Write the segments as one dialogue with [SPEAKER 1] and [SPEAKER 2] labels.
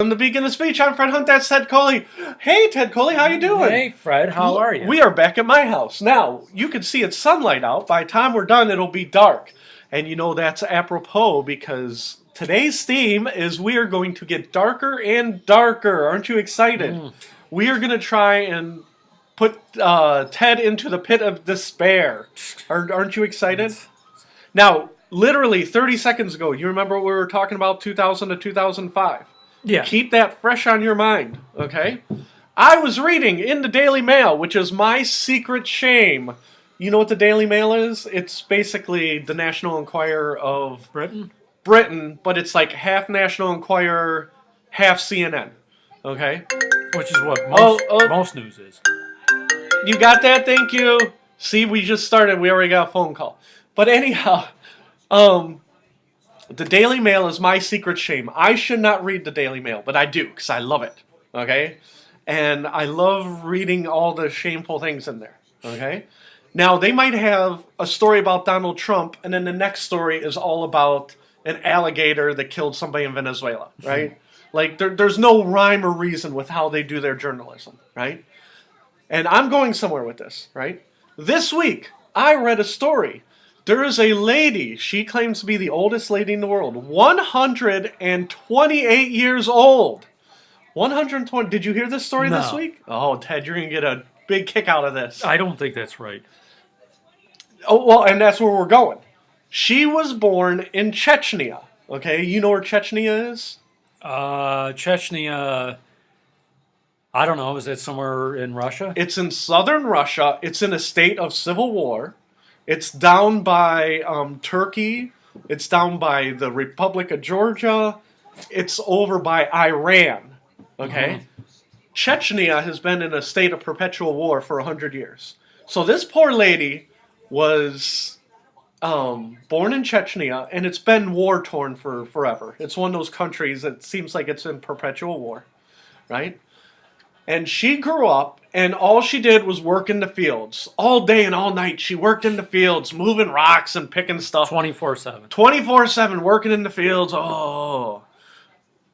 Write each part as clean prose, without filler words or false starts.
[SPEAKER 1] From the Beacon of Speech, I'm Fred Hunt. That's Ted Coley. Hey, Ted Coley, how you doing?
[SPEAKER 2] Hey, Fred, how are you?
[SPEAKER 1] We are back at my house. Now, you can see it's sunlight out. By the time we're done, it'll be dark. And you know that's apropos because today's theme is we are going to get darker and darker. Aren't you excited? We are going to try and put Ted into the pit of despair. Aren't you excited? Now, literally 30 seconds ago, you remember what we were talking about 2000 to 2005?
[SPEAKER 2] Yeah.
[SPEAKER 1] Keep that fresh on your mind, okay? I was reading in the Daily Mail, which is my secret shame. You know what the Daily Mail is? It's basically the National Enquirer of Britain, but it's like half National Enquirer, half CNN, okay?
[SPEAKER 2] Which is what most news is.
[SPEAKER 1] You got that? Thank you. See, we just started. We already got a phone call. But anyhow, the Daily Mail is my secret shame. I should not read the Daily Mail, but I do because I love it, okay? And I love reading all the shameful things in there, okay? Now, they might have a story about Donald Trump, and then the next story is all about an alligator that killed somebody in Venezuela, right? Like, there's no rhyme or reason with how they do their journalism, right? And I'm going somewhere with this, right? This week, I read a story. There is a lady, she claims to be the oldest lady in the world, 128 years old. 120. Did you hear this story this week? Oh, Ted, you're going to get a big kick out of this.
[SPEAKER 2] I don't think that's right.
[SPEAKER 1] Oh, well, and that's where we're going. She was born in Chechnya, okay? You know where Chechnya is?
[SPEAKER 2] Chechnya, I don't know, is that somewhere in Russia?
[SPEAKER 1] It's in southern Russia. It's in a state of civil war. It's down by Turkey. It's down by the Republic of Georgia. It's over by Iran. Okay? Chechnya has been in a state of perpetual war for 100 years. So this poor lady was born in Chechnya, and it's been war-torn for forever. It's one of those countries that seems like it's in perpetual war. Right? And she grew up, and all she did was work in the fields. All day and all night, she worked in the fields, moving rocks and picking stuff.
[SPEAKER 2] 24/7.
[SPEAKER 1] 24/7, working in the fields. Oh,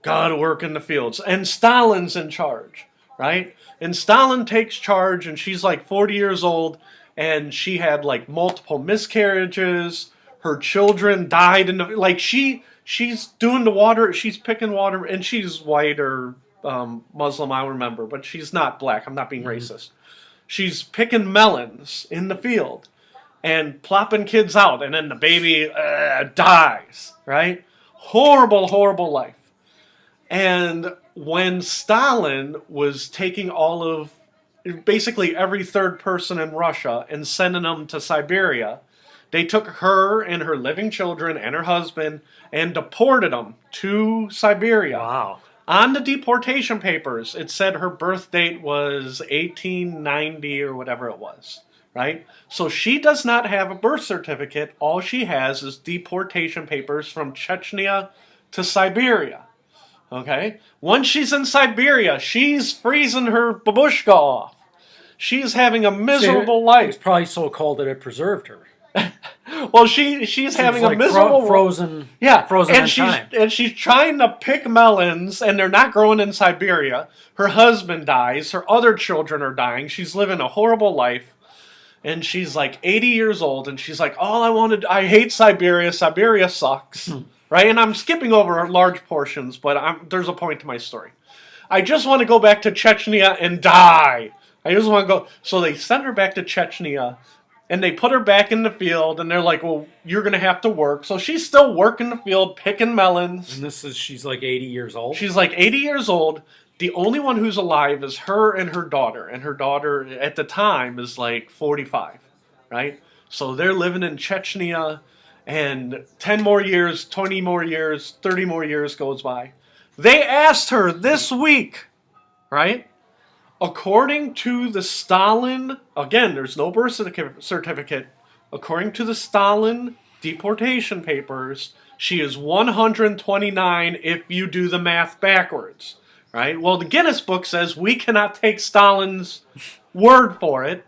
[SPEAKER 1] gotta work in the fields. And Stalin's in charge, right? And Stalin takes charge, and she's like 40 years old, and she had like multiple miscarriages. Her children died in the... Like, she's doing the water, she's picking water, and she's white or... Muslim, I remember, but she's not black. I'm not being racist. She's picking melons in the field and plopping kids out, and then the baby dies, right? Horrible, horrible life. And when Stalin was taking all of, basically every third person in Russia and sending them to Siberia, they took her and her living children and her husband and deported them to Siberia.
[SPEAKER 2] Wow.
[SPEAKER 1] On the deportation papers, it said her birth date was 1890 or whatever it was, right? So she does not have a birth certificate. All she has is deportation papers from Chechnya to Siberia, okay? Once she's in Siberia, she's freezing her babushka off. She's having a miserable life.
[SPEAKER 2] It's probably so cold that it preserved her.
[SPEAKER 1] Well, she's having
[SPEAKER 2] like
[SPEAKER 1] a miserable
[SPEAKER 2] frozen.
[SPEAKER 1] Yeah,
[SPEAKER 2] frozen
[SPEAKER 1] and
[SPEAKER 2] in time.
[SPEAKER 1] she's trying to pick melons, and they're not growing in Siberia. Her husband dies. Her other children are dying. She's living a horrible life, and she's like 80 years old, and she's like, I hate Siberia. Siberia sucks, right? And I'm skipping over large portions, but there's a point to my story. I just want to go back to Chechnya and die. I just want to go. So they send her back to Chechnya. And they put her back in the field, and they're like, well, you're going to have to work. So she's still working the field, picking melons.
[SPEAKER 2] And she's like 80 years old?
[SPEAKER 1] She's like 80 years old. The only one who's alive is her and her daughter. And her daughter, at the time, is like 45, right? So they're living in Chechnya, and 10 more years, 20 more years, 30 more years goes by. They asked her this week, right? According to the Stalin, again, there's no birth certificate. According to the Stalin deportation papers, she is 129 if you do the math backwards, right? Well, the Guinness book says we cannot take Stalin's word for it.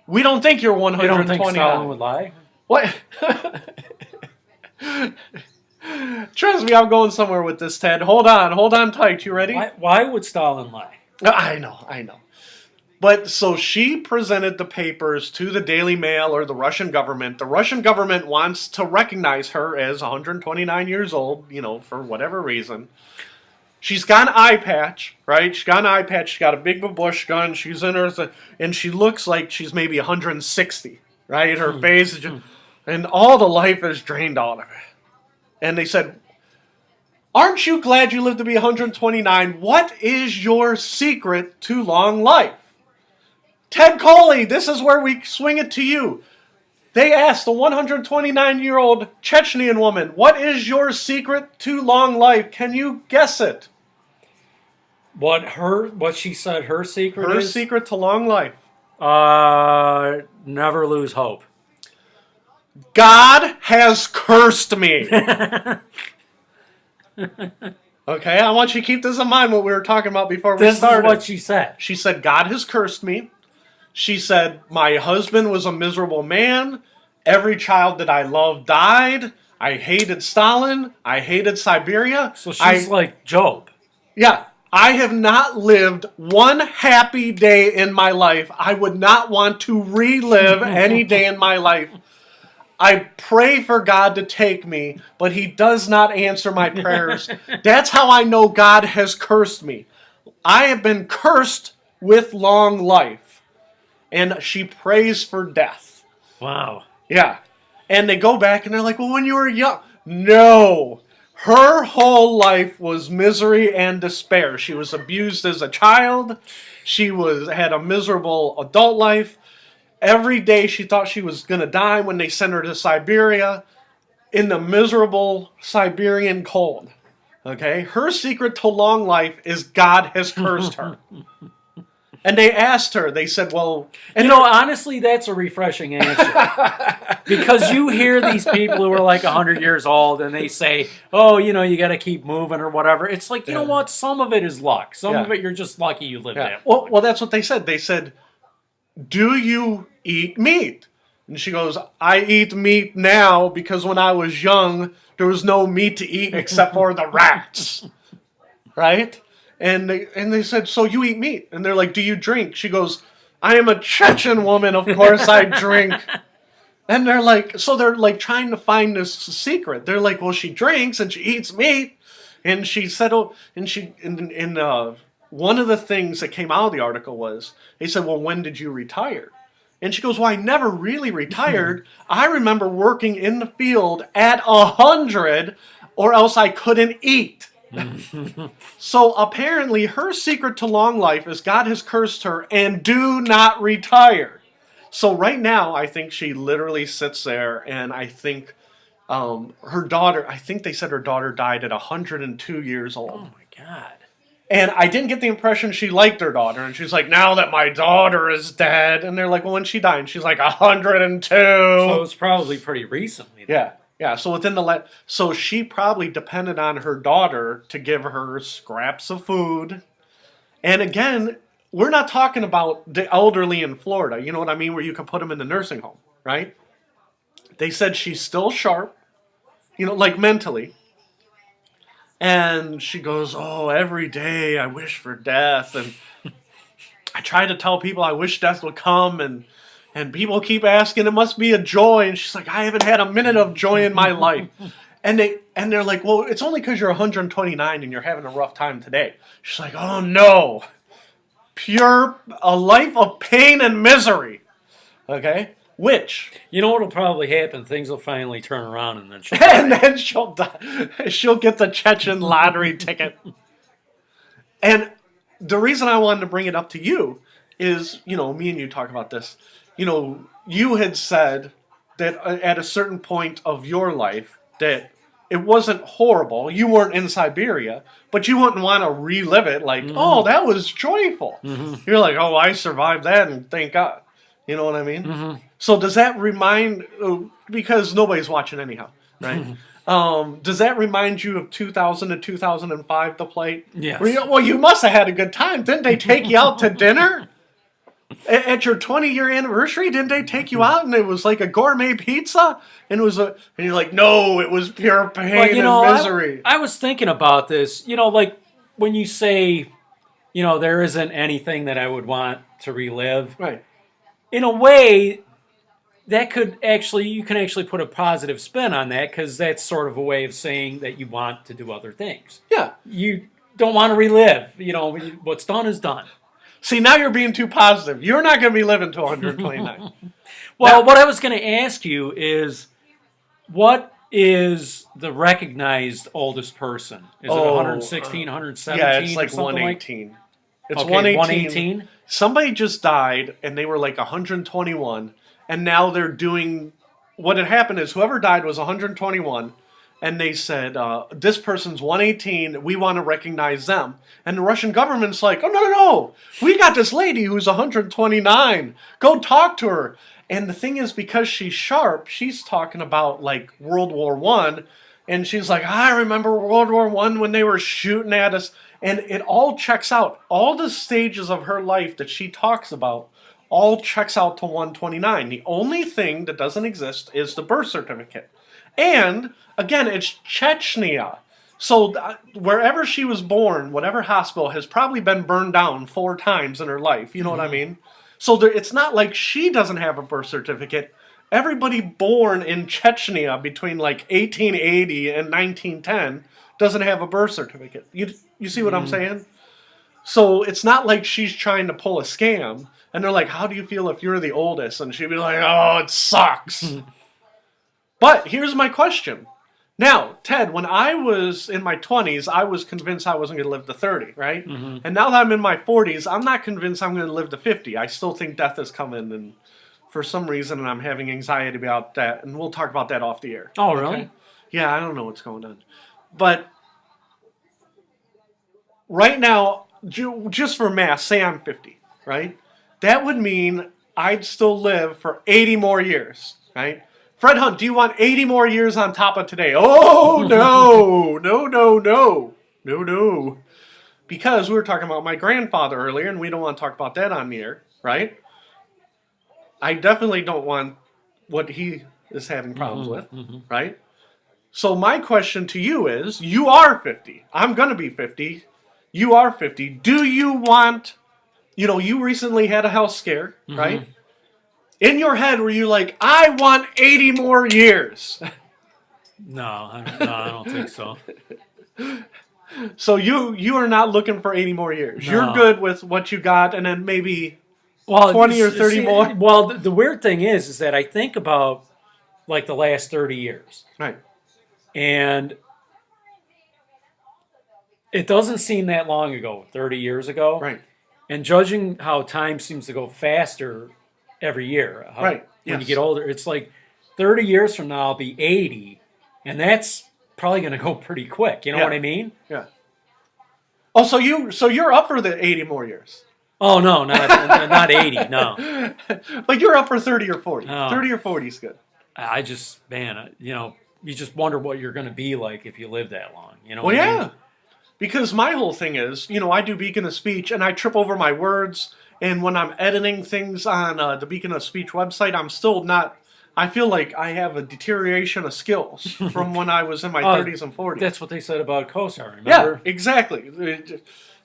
[SPEAKER 1] We don't think you're 129.
[SPEAKER 2] You don't think Stalin would lie?
[SPEAKER 1] What? Trust me, I'm going somewhere with this, Ted. Hold on tight. You ready?
[SPEAKER 2] Why would Stalin lie?
[SPEAKER 1] I know. But so she presented the papers to the Daily Mail or the Russian government. The Russian government wants to recognize her as 129 years old, for whatever reason. She's got an eye patch, right? She's got an eye patch. She's got a big babush gun. She's in her, and she looks like she's maybe 160, right? Her face is just, and all the life is drained out of it. And they said, "Aren't you glad you lived to be 129? What is your secret to long life?" Ted Coley, this is where we swing it to you. They asked the 129-year-old Chechnyan woman, "What is your secret to long life?" Can you guess it?
[SPEAKER 2] What she said her secret
[SPEAKER 1] Her
[SPEAKER 2] is?
[SPEAKER 1] secret to long life.
[SPEAKER 2] Never lose hope.
[SPEAKER 1] God has cursed me. Okay, I want you to keep this in mind what we were talking about before we started.
[SPEAKER 2] This is what she said.
[SPEAKER 1] She said, God has cursed me. She said, my husband was a miserable man. Every child that I loved died. I hated Stalin. I hated Siberia.
[SPEAKER 2] So she's like Job.
[SPEAKER 1] Yeah. I have not lived one happy day in my life. I would not want to relive any day in my life. I pray for God to take me, but he does not answer my prayers. That's how I know God has cursed me. I have been cursed with long life. And she prays for death.
[SPEAKER 2] Wow.
[SPEAKER 1] Yeah. And they go back and they're like, well, when you were young. No. Her whole life was misery and despair. She was abused as a child. She had a miserable adult life. Every day she thought she was going to die when they sent her to Siberia in the miserable Siberian cold. Okay? Her secret to long life is God has cursed her. And they asked her, they said, well... And
[SPEAKER 2] honestly, that's a refreshing answer. Because you hear these people who are like 100 years old and they say, oh, you got to keep moving or whatever. It's like, you know what? Some of it is luck. Some of it, you're just lucky you lived that.
[SPEAKER 1] Well, that's what they said. They said, do you eat meat? And she goes, I eat meat now because when I was young, there was no meat to eat except for the rats. Right? And they said, so you eat meat? And they're like, do you drink? She goes, I am a Chechen woman, of course I drink. And they're like trying to find this secret. They're like, well, she drinks and she eats meat. And she said, one of the things that came out of the article was, they said, well, when did you retire? And she goes, well, I never really retired. I remember working in the field at 100 or else I couldn't eat. So apparently her secret to long life is God has cursed her and do not retire. So right now I think she literally sits there and I think her daughter, I think they said her daughter died at 102 years old.
[SPEAKER 2] Oh my God.
[SPEAKER 1] And I didn't get the impression she liked her daughter. And she's like, now that my daughter is dead. And they're like, well, when she died? And she's like, 102.
[SPEAKER 2] So it's probably pretty recently.
[SPEAKER 1] Yeah. Yeah, so so she probably depended on her daughter to give her scraps of food. And again, we're not talking about the elderly in Florida, you know what I mean, where you can put them in the nursing home, right? They said she's still sharp, like mentally. And she goes, oh, every day I wish for death. And I try to tell people I wish death would come, and people keep asking, it must be a joy. And she's like, I haven't had a minute of joy in my life. And they're like, well, it's only because you're 129 and you're having a rough time today. She's like, oh no. A life of pain and misery. Okay? Which...
[SPEAKER 2] You know what'll probably happen? Things will finally turn around and then she'll die.
[SPEAKER 1] And then she'll die. She'll get the Chechen lottery ticket. And the reason I wanted to bring it up to you is, me and you talk about this. You had said that at a certain point of your life that it wasn't horrible. You weren't in Siberia, but you wouldn't want to relive it like, oh, that was joyful. Mm-hmm. You're like, oh, I survived that and thank God. You know what I mean? Mm-hmm. So does that remind, because nobody's watching anyhow, right? Does that remind you of 2000 to 2005, The Plate?
[SPEAKER 2] Yes.
[SPEAKER 1] Well, you must have had a good time. Didn't they take you out to dinner? At your 20-year anniversary, didn't they take you out and it was like a gourmet pizza? And and you're like, no, it was pure pain and misery.
[SPEAKER 2] I was thinking about this. Like when you say, there isn't anything that I would want to relive.
[SPEAKER 1] Right.
[SPEAKER 2] In a way, that you can actually put a positive spin on that, because that's sort of a way of saying that you want to do other things.
[SPEAKER 1] Yeah.
[SPEAKER 2] You don't want to relive. What's done is done.
[SPEAKER 1] See, now you're being too positive. You're not going to be living to 129.
[SPEAKER 2] Well, what I was going to ask you is, what is the recognized oldest person? Is it 116, 117?
[SPEAKER 1] Yeah, it's like 118. It's 118. Somebody just died, and they were like 121, and now they're doing... What had happened is whoever died was 121, and they said, this person's 118, we want to recognize them. And the Russian government's like, oh, no, we got this lady who's 129. Go talk to her. And the thing is, because she's sharp, she's talking about, like, World War I, and she's like, I remember World War I when they were shooting at us. And it all checks out. All the stages of her life that she talks about all checks out to 129. The only thing that doesn't exist is the birth certificate. And, again, it's Chechnya. So wherever she was born, whatever hospital, has probably been burned down 4 times in her life. You know what I mean? So it's not like she doesn't have a birth certificate. Everybody born in Chechnya between like 1880 and 1910 doesn't have a birth certificate. You see what I'm saying? So it's not like she's trying to pull a scam. And they're like, how do you feel if you're the oldest? And she'd be like, oh, it sucks. But here's my question. Now, Ted, when I was in my 20s, I was convinced I wasn't going to live to 30, right? Mm-hmm. And now that I'm in my 40s, I'm not convinced I'm going to live to 50. I still think death is coming, and for some reason I'm having anxiety about that, and we'll talk about that off the air.
[SPEAKER 2] Oh, really?
[SPEAKER 1] Okay? Yeah, I don't know what's going on. But right now, just for math, say I'm 50, right? That would mean I'd still live for 80 more years, right? Fred Hunt, do you want 80 more years on top of today? Oh, no. No. Because we were talking about my grandfather earlier, and we don't want to talk about that on the air, right? I definitely don't want what he is having problems with, right? So my question to you is, you are 50. I'm going to be 50. You are 50. Do you want, you recently had a health scare, right? In your head, were you like, I want 80 more years?
[SPEAKER 2] No, I don't think so.
[SPEAKER 1] So you are not looking for 80 more years. No. You're good with what you got, and then maybe 20 or 30 more.
[SPEAKER 2] Well, the weird thing is that I think about like the last 30 years.
[SPEAKER 1] Right.
[SPEAKER 2] And it doesn't seem that long ago, 30 years ago.
[SPEAKER 1] Right.
[SPEAKER 2] And judging how time seems to go faster every year.
[SPEAKER 1] Right.
[SPEAKER 2] When you get older, it's like 30 years from now I'll be 80, and that's probably going to go pretty quick. You know what I mean?
[SPEAKER 1] Yeah. Oh, so you're up for the 80 more years?
[SPEAKER 2] Oh no, not 80. No.
[SPEAKER 1] But you're up for 30 or 40.
[SPEAKER 2] Oh.
[SPEAKER 1] 30 or 40 is good.
[SPEAKER 2] I just, you just wonder what you're going to be like if you live that long. You know?
[SPEAKER 1] Well, yeah. I mean? Because my whole thing is, I do Beacon of Speech, and I trip over my words. And when I'm editing things on the Beacon of Speech website, I'm still not... I feel like I have a deterioration of skills from when I was in my 30s and 40s.
[SPEAKER 2] That's what they said about Kosar, remember?
[SPEAKER 1] Yeah, exactly.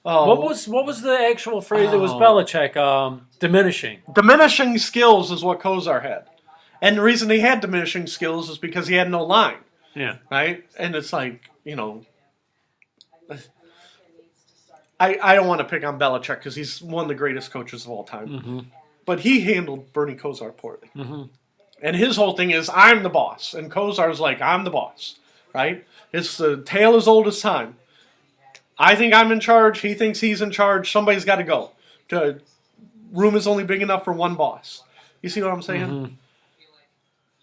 [SPEAKER 2] What was the actual phrase? It was Belichick, diminishing.
[SPEAKER 1] Diminishing skills is what Kosar had. And the reason he had diminishing skills is because he had no line.
[SPEAKER 2] Yeah.
[SPEAKER 1] Right? And it's like, I don't want to pick on Belichick because he's one of the greatest coaches of all time. Mm-hmm. But he handled Bernie Kosar poorly. Mm-hmm. And his whole thing is, I'm the boss. And Kosar's like, I'm the boss. Right? It's the tale as old as time. I think I'm in charge. He thinks he's in charge. Somebody's got to go. The room is only big enough for one boss. You see what I'm saying? Mm-hmm.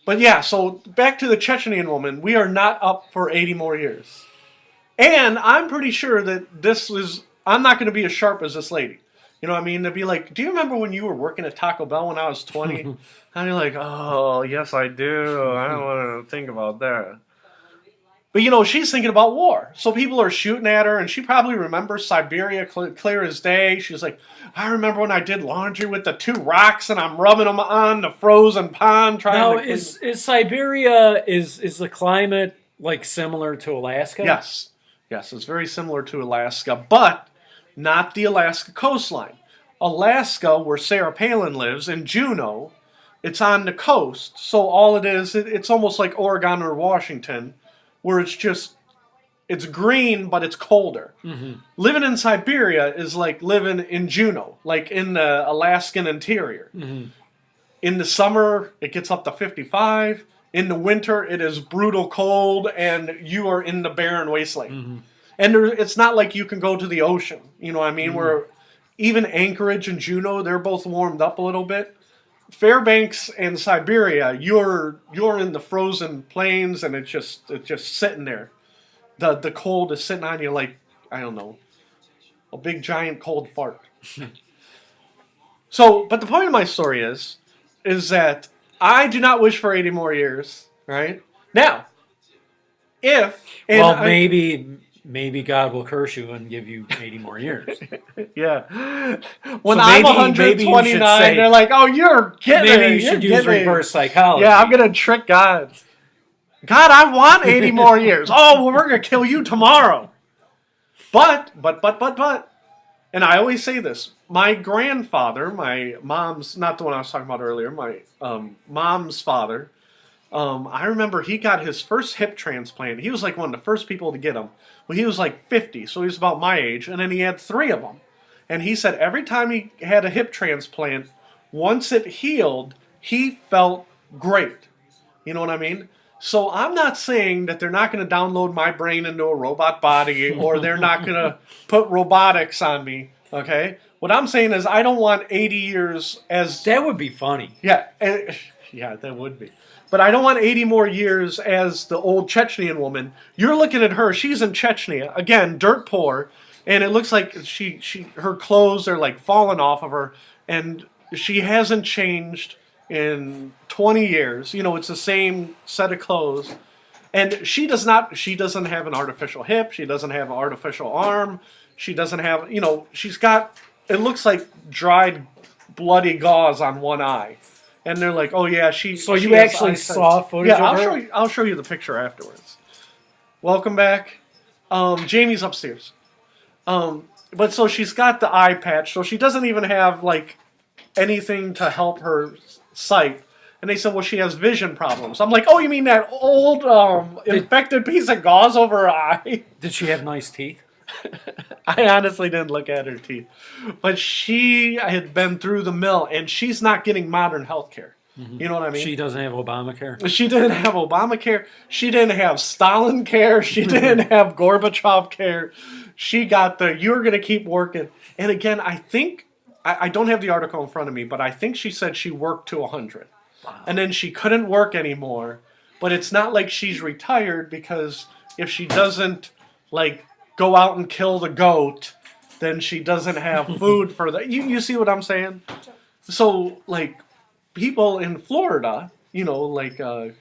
[SPEAKER 1] But yeah, so back to the Chechenian woman. We are not up for 80 more years. And I'm pretty sure that I'm not going to be as sharp as this lady. You know what I mean? They'd be like, do you remember when you were working at Taco Bell when I was 20? And you're like, oh, yes, I do. I don't want to think about that. But, you know, she's thinking about war. So people are shooting at her, and she probably remembers Siberia clear as day. She's like, I remember when I did laundry with the 2 rocks, and I'm rubbing them on the frozen pond.
[SPEAKER 2] Now, is Siberia, is the climate like similar to Alaska?
[SPEAKER 1] Yes. Yes, it's very similar to Alaska, but not the Alaska coastline. Alaska, where Sarah Palin lives, in Juneau, it's on the coast. So all it is, it's almost like Oregon or Washington, where it's green, but it's colder.
[SPEAKER 2] Mm-hmm.
[SPEAKER 1] Living in Siberia is like living in Juneau, like in the Alaskan interior.
[SPEAKER 2] Mm-hmm.
[SPEAKER 1] In the summer, it gets up to 55. In the winter, it is brutal cold, and you are in the barren wasteland.
[SPEAKER 2] Mm-hmm.
[SPEAKER 1] And it's not like you can go to the ocean. You know what I mean?
[SPEAKER 2] Mm-hmm.
[SPEAKER 1] Where even Anchorage and Juneau, they're both warmed up a little bit. Fairbanks and Siberia, you're in the frozen plains, and it's just sitting there. The cold is sitting on you like, I don't know, a big giant cold fart. So, but the point of my story is that I do not wish for 80 more years, right? Now,
[SPEAKER 2] maybe God will curse you and give you 80 more years.
[SPEAKER 1] Yeah. When I'm 129, they're like, oh, you're getting
[SPEAKER 2] Maybe you should use reverse psychology.
[SPEAKER 1] Yeah, I'm going to trick God. God, I want 80 more years. Oh, well, we're going to kill you tomorrow. But, and I always say this, my grandfather, my mom's, not the one I was talking about earlier, my mom's father, I remember he got his first hip transplant. He was like one of the first people to get them. Well, he was like 50, so he was about my age, and then he had 3 of them. And he said every time he had a hip transplant, once it healed, he felt great. You know what I mean? So I'm not saying that they're not going to download my brain into a robot body or they're not going to put robotics on me, okay? What I'm saying is I don't want 80 years as...
[SPEAKER 2] That would be funny.
[SPEAKER 1] Yeah, yeah, that would be. But I don't want 80 more years as the old Chechnyan woman. You're looking at her. She's in Chechnya. Again, dirt poor. And it looks like her clothes are like falling off of her. And she hasn't changed in 20 years. You know, it's the same set of clothes. And she doesn't have an artificial hip. She doesn't have an artificial arm. She doesn't have, you know, she's got, it looks like dried bloody gauze on one eye. And they're like, oh yeah,
[SPEAKER 2] So you actually saw footage of her?
[SPEAKER 1] Yeah, I'll show you the picture afterwards. Welcome back. Jamie's upstairs. But so she's got the eye patch, so she doesn't even have like anything to help her sight. And they said, well, she has vision problems. I'm like, oh, you mean that old infected piece of gauze over her eye?
[SPEAKER 2] Did she have nice teeth?
[SPEAKER 1] I honestly didn't look at her teeth. But she had been through the mill, and she's not getting modern health care. Mm-hmm. You know what I mean?
[SPEAKER 2] She doesn't have Obamacare.
[SPEAKER 1] She didn't have Obamacare. She didn't have Stalin care. She didn't have Gorbachev care. She got you're going to keep working. And again, I think, I don't have the article in front of me, but I think she said she worked to 100. Wow. And then she couldn't work anymore. But it's not like she's retired, because if she doesn't, like, go out and kill the goat, then she doesn't have food for that. You see what I'm saying? So, like, people in Florida, you know, like, Grandma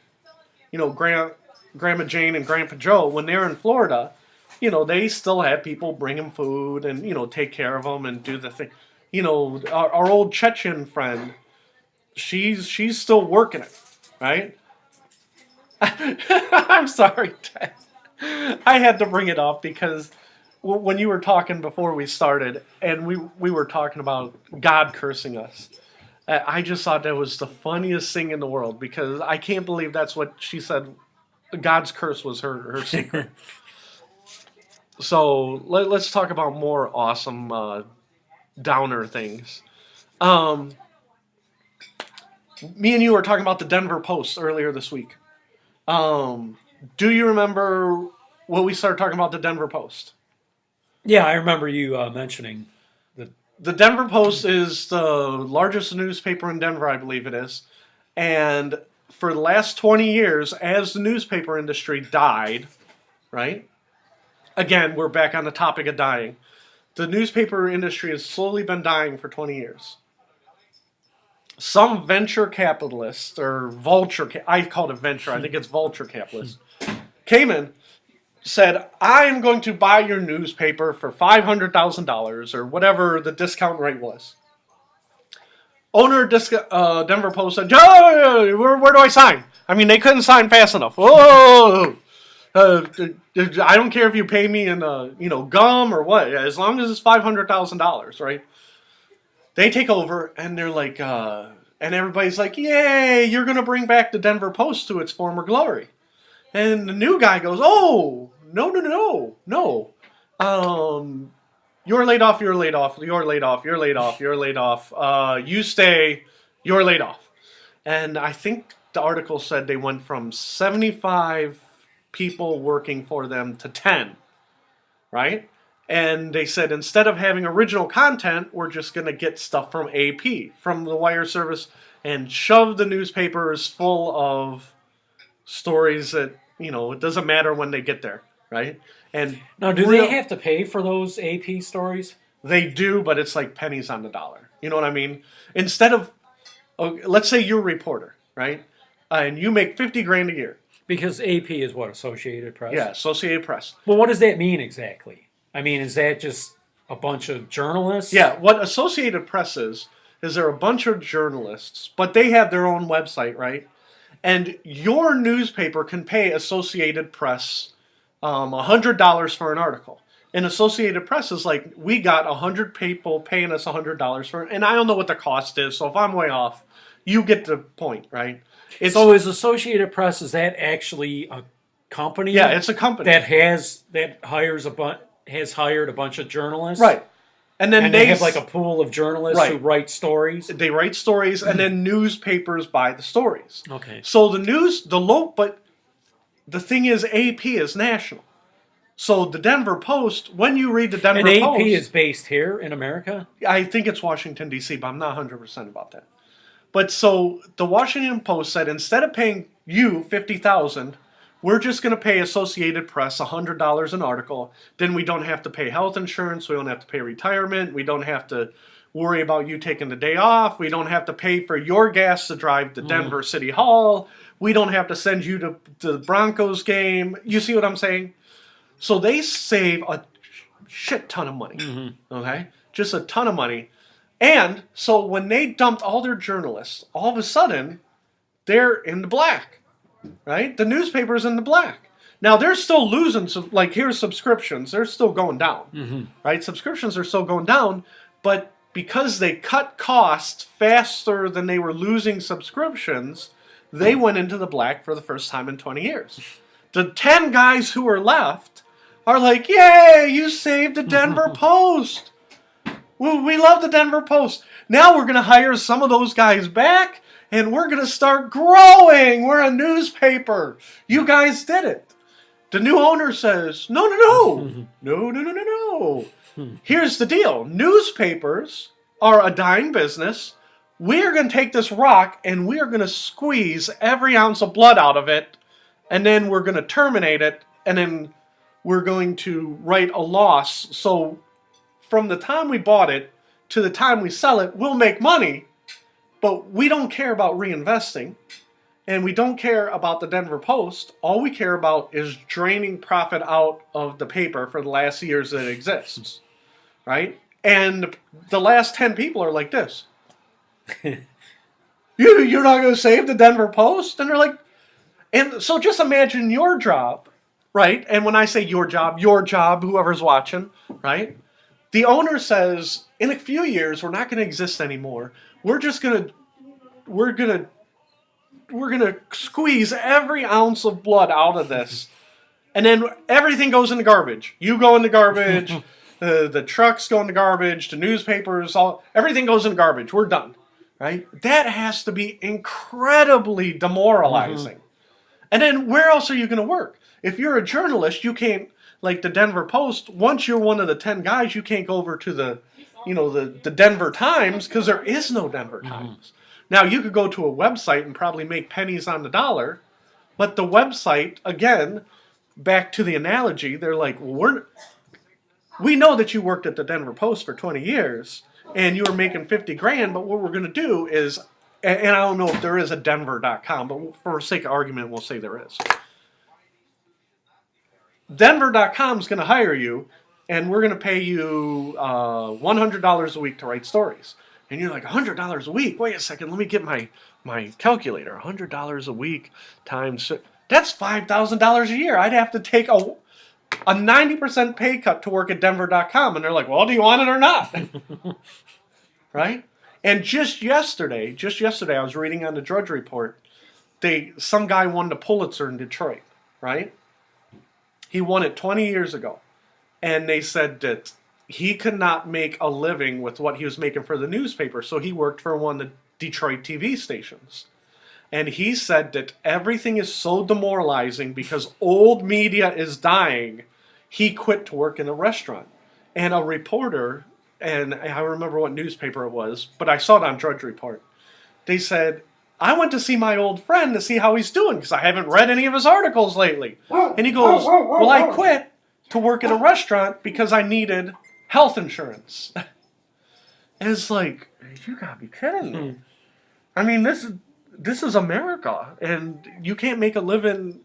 [SPEAKER 1] Jane and Grandpa Joe, when they're in Florida, you know, they still have people bring them food and, you know, take care of them and do the thing. You know, our old Chechen friend, she's still working it, right? I'm sorry, Ted. I had to bring it up because when you were talking before we started, and we were talking about God cursing us, I just thought that was the funniest thing in the world, because I can't believe that's what she said. God's curse was her secret. So let's talk about more awesome downer things. Me and you were talking about the Denver Post earlier this week. Do you remember when we started talking about the Denver Post?
[SPEAKER 2] Yeah, I remember you mentioning that.
[SPEAKER 1] The Denver Post is the largest newspaper in Denver, I believe it is. And for the last 20 years, as the newspaper industry died, right? Again, we're back on the topic of dying. The newspaper industry has slowly been dying for 20 years. Some venture capitalist, or vulture, I call it venture, I think it's vulture capitalist, came in said, I'm going to buy your newspaper for $500,000 or whatever the discount rate was. Owner of Denver Post said, "Oh, where do I sign?" I mean, they couldn't sign fast enough. Oh, I don't care if you pay me in gum or what, as long as it's $500,000, right? They take over and they're like, and everybody's like, "Yay! You're gonna bring back the Denver Post to its former glory." And the new guy goes, "Oh, no. You're laid off, you're laid off, you're laid off, you're laid off, you're laid off. You stay, you're laid off." And I think the article said they went from 75 people working for them to 10, right? And they said, instead of having original content, we're just going to get stuff from AP, from the wire service, and shove the newspapers full of stories that, it doesn't matter when they get there, right? And
[SPEAKER 2] now, do they have to pay for those AP stories?
[SPEAKER 1] They do, but it's like pennies on the dollar. You know what I mean? Instead of, let's say you're a reporter, right? And you make 50 grand a year.
[SPEAKER 2] Because AP is what, Associated Press?
[SPEAKER 1] Yeah, Associated Press.
[SPEAKER 2] Well, what does that mean exactly? I mean, is that just a bunch of journalists?
[SPEAKER 1] Yeah, what Associated Press is they're a bunch of journalists, but they have their own website, right? And your newspaper can pay Associated Press $100 for an article. And Associated Press is like, we got 100 people paying us $100 for it, and I don't know what the cost is, so if I'm way off, you get the point, right?
[SPEAKER 2] So is Associated Press, is that actually a company?
[SPEAKER 1] Yeah, it's a company
[SPEAKER 2] that has hired a bunch of journalists,
[SPEAKER 1] right? And then
[SPEAKER 2] they have like a pool of journalists who write stories.
[SPEAKER 1] They write stories, and then newspapers buy the stories.
[SPEAKER 2] Okay.
[SPEAKER 1] So but the thing is, AP is national. So the Denver Post, when you read the Denver Post,
[SPEAKER 2] AP is based here in America.
[SPEAKER 1] I think it's Washington D.C., but I'm not 100% about that. But so the Washington Post said, instead of paying you $50,000, we're just going to pay Associated Press $100 an article. Then we don't have to pay health insurance. We don't have to pay retirement. We don't have to worry about you taking the day off. We don't have to pay for your gas to drive to Denver City Hall. We don't have to send you to the Broncos game. You see what I'm saying? So they save a shit ton of money. Okay? Just a ton of money. And so when they dumped all their journalists, all of a sudden, they're in the black, right? The newspaper's in the black. Now, they're still losing, like, here's subscriptions. They're still going down, right? Subscriptions are still going down, but because they cut costs faster than they were losing subscriptions, they went into the black for the first time in 20 years. The 10 guys who are left are like, yay, you saved the Denver Post. We love the Denver Post. Now we're going to hire some of those guys back, and we're going to start growing. We're a newspaper. You guys did it. The new owner says, no. Here's the deal. Newspapers are a dying business. We're going to take this rock, and we are going to squeeze every ounce of blood out of it, and then we're going to terminate it, and then we're going to write a loss. So from the time we bought it to the time we sell it, we'll make money, but we don't care about reinvesting, and we don't care about the Denver Post. All we care about is draining profit out of the paper for the last years that it exists, right? And the last 10 people are like this. You're not going to save the Denver Post? And they're like, and so just imagine your job, right? And when I say your job, whoever's watching, right? The owner says, in a few years, we're not going to exist anymore. We're going to squeeze every ounce of blood out of this. And then everything goes in the garbage. You go in the garbage, the trucks go in the garbage, the newspapers, everything goes in the garbage. We're done, right? That has to be incredibly demoralizing. And then where else are you going to work? If you're a journalist, you can't, like the Denver Post, once you're one of the 10 guys, you can't go over to the Denver Times, because there is no Denver Times. Now, you could go to a website and probably make pennies on the dollar, but the website, again, back to the analogy, they're like, well, we know that you worked at the Denver Post for 20 years, and you were making 50 grand, but what we're going to do is, and I don't know if there is a Denver.com, but for sake of argument, we'll say there is. Denver.com is going to hire you, and we're going to pay you $100 a week to write stories. And you're like, $100 a week? Wait a second, let me get my calculator. $100 a week times... That's $5,000 a year. I'd have to take a 90% pay cut to work at Denver.com. And they're like, well, do you want it or not? Right? And just yesterday, I was reading on the Drudge Report, some guy won the Pulitzer in Detroit, right? He won it 20 years ago. And they said that he could not make a living with what he was making for the newspaper, so he worked for one of the Detroit TV stations. And he said that everything is so demoralizing because old media is dying, he quit to work in a restaurant. And a reporter, and I remember what newspaper it was, but I saw it on Drudge Report, they said, I went to see my old friend to see how he's doing because I haven't read any of his articles lately. And he goes, well, I quit to work in a restaurant because I needed health insurance. And it's like, you gotta be kidding me. I mean, this is America, and you can't make a living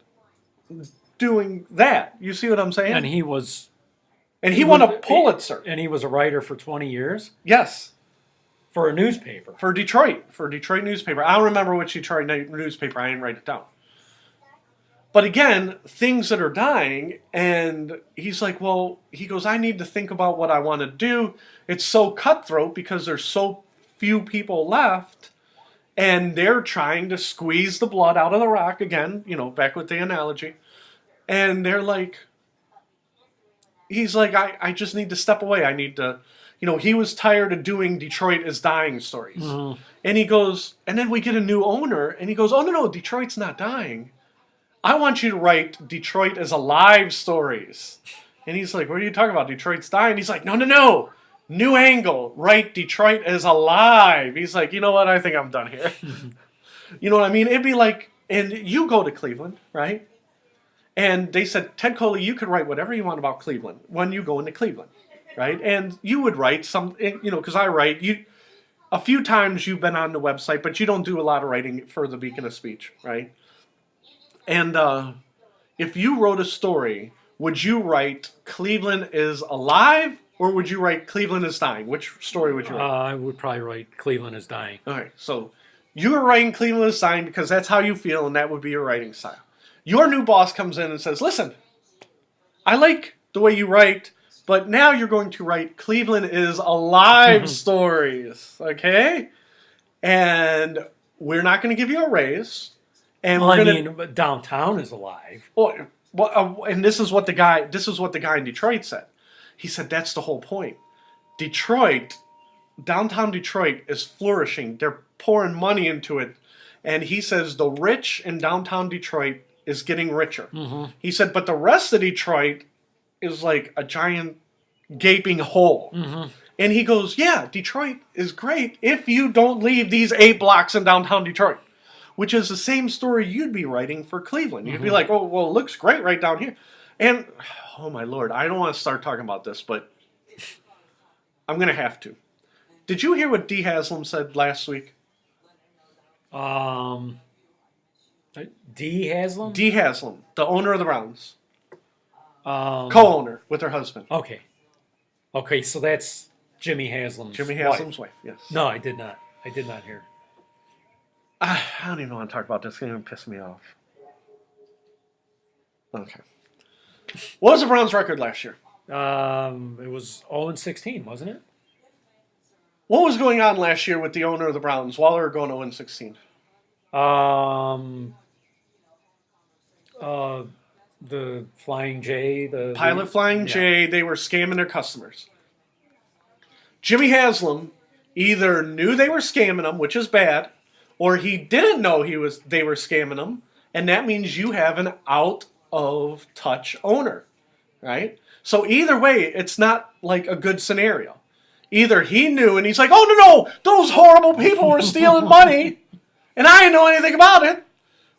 [SPEAKER 1] doing that. You see what I'm saying?
[SPEAKER 2] And he
[SPEAKER 1] won a Pulitzer.
[SPEAKER 2] And he was a writer for 20 years?
[SPEAKER 1] Yes.
[SPEAKER 2] For a newspaper?
[SPEAKER 1] For Detroit newspaper. I don't remember which Detroit newspaper. I didn't write it down. But again, things that are dying, and he's like, well, he goes, I need to think about what I want to do. It's so cutthroat because there's so few people left, and they're trying to squeeze the blood out of the rock again, back with the analogy. And they're like, he's like, I just need to step away. I need to, he was tired of doing Detroit is dying stories. Mm-hmm. And he goes, and then we get a new owner, and he goes, oh, no, Detroit's not dying. I want you to write Detroit is alive stories. And he's like, what are you talking about? Detroit's dying? He's like, no. New angle. Write Detroit is alive. He's like, you know what? I think I'm done here. You know what I mean? It'd be like, and you go to Cleveland, right? And they said, Ted Coley, you could write whatever you want about Cleveland when you go into Cleveland, right? And you would write some, because I write, a few times you've been on the website, but you don't do a lot of writing for the Beacon of Speech, right? And if you wrote a story, would you write Cleveland is alive, or would you write Cleveland is dying? Which story would you write?
[SPEAKER 2] I would probably write Cleveland is dying.
[SPEAKER 1] All right, so you were writing Cleveland is dying because that's how you feel, and that would be your writing style. Your new boss comes in and says, listen, I like the way you write, but now you're going to write Cleveland is alive stories, okay? And we're not going to give you a raise. And
[SPEAKER 2] but downtown is alive.
[SPEAKER 1] Well, and this is what the guy in Detroit said. He said that's the whole point. Downtown Detroit is flourishing. They're pouring money into it, and he says the rich in downtown Detroit is getting richer. Mm-hmm. He said, but the rest of Detroit is like a giant gaping hole. Mm-hmm. And he goes, yeah, Detroit is great if you don't leave these 8 blocks in downtown Detroit. Which is the same story you'd be writing for Cleveland. You'd be like, oh, well, it looks great right down here. And, oh my Lord, I don't want to start talking about this, but I'm going to have to. Did you hear what Dee Haslam said last week?
[SPEAKER 2] Dee Haslam?
[SPEAKER 1] Dee Haslam, the owner of the Browns. Co-owner with her husband.
[SPEAKER 2] Okay, so that's Jimmy Haslam's
[SPEAKER 1] wife, yes.
[SPEAKER 2] No, I did not hear.
[SPEAKER 1] I don't even want to talk about this. It's going to piss me off. Okay. What was the Browns' record last year?
[SPEAKER 2] It was 0-16, wasn't it?
[SPEAKER 1] What was going on last year with the owner of the Browns while they were going 0-16?
[SPEAKER 2] The Flying J, the
[SPEAKER 1] Pilot Flying J, they were scamming their customers. Jimmy Haslam either knew they were scamming them, which is bad, or he didn't know they were scamming them, and that means you have an out-of-touch owner, right? So either way, it's not like a good scenario. Either he knew and he's like, oh, no, those horrible people were stealing money, and I didn't know anything about it,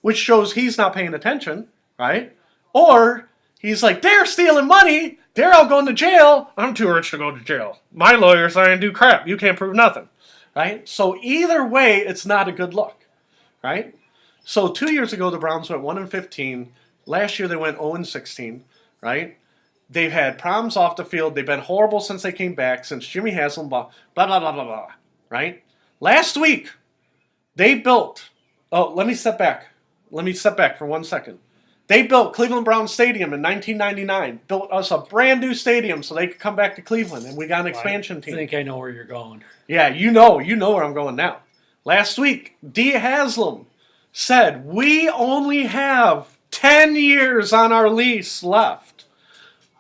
[SPEAKER 1] which shows he's not paying attention, right? Or he's like, they're stealing money, they're all going to jail, I'm too rich to go to jail. My lawyer's saying do crap, you can't prove nothing, right? So either way, it's not a good look, right? So 2 years ago, the Browns went 1-15. Last year, they went 0-16, right? They've had problems off the field. They've been horrible since they came back, since Jimmy Haslam, blah, blah, blah, blah, blah, blah, right? Last week, they built, let me step back. Let me step back for 1 second. They built Cleveland Browns Stadium in 1999, built us a brand new stadium so they could come back to Cleveland, and we got an expansion team.
[SPEAKER 2] I think I know where you're going.
[SPEAKER 1] Yeah, you know where I'm going now. Last week, D. Haslam said, we only have 10 years on our lease left.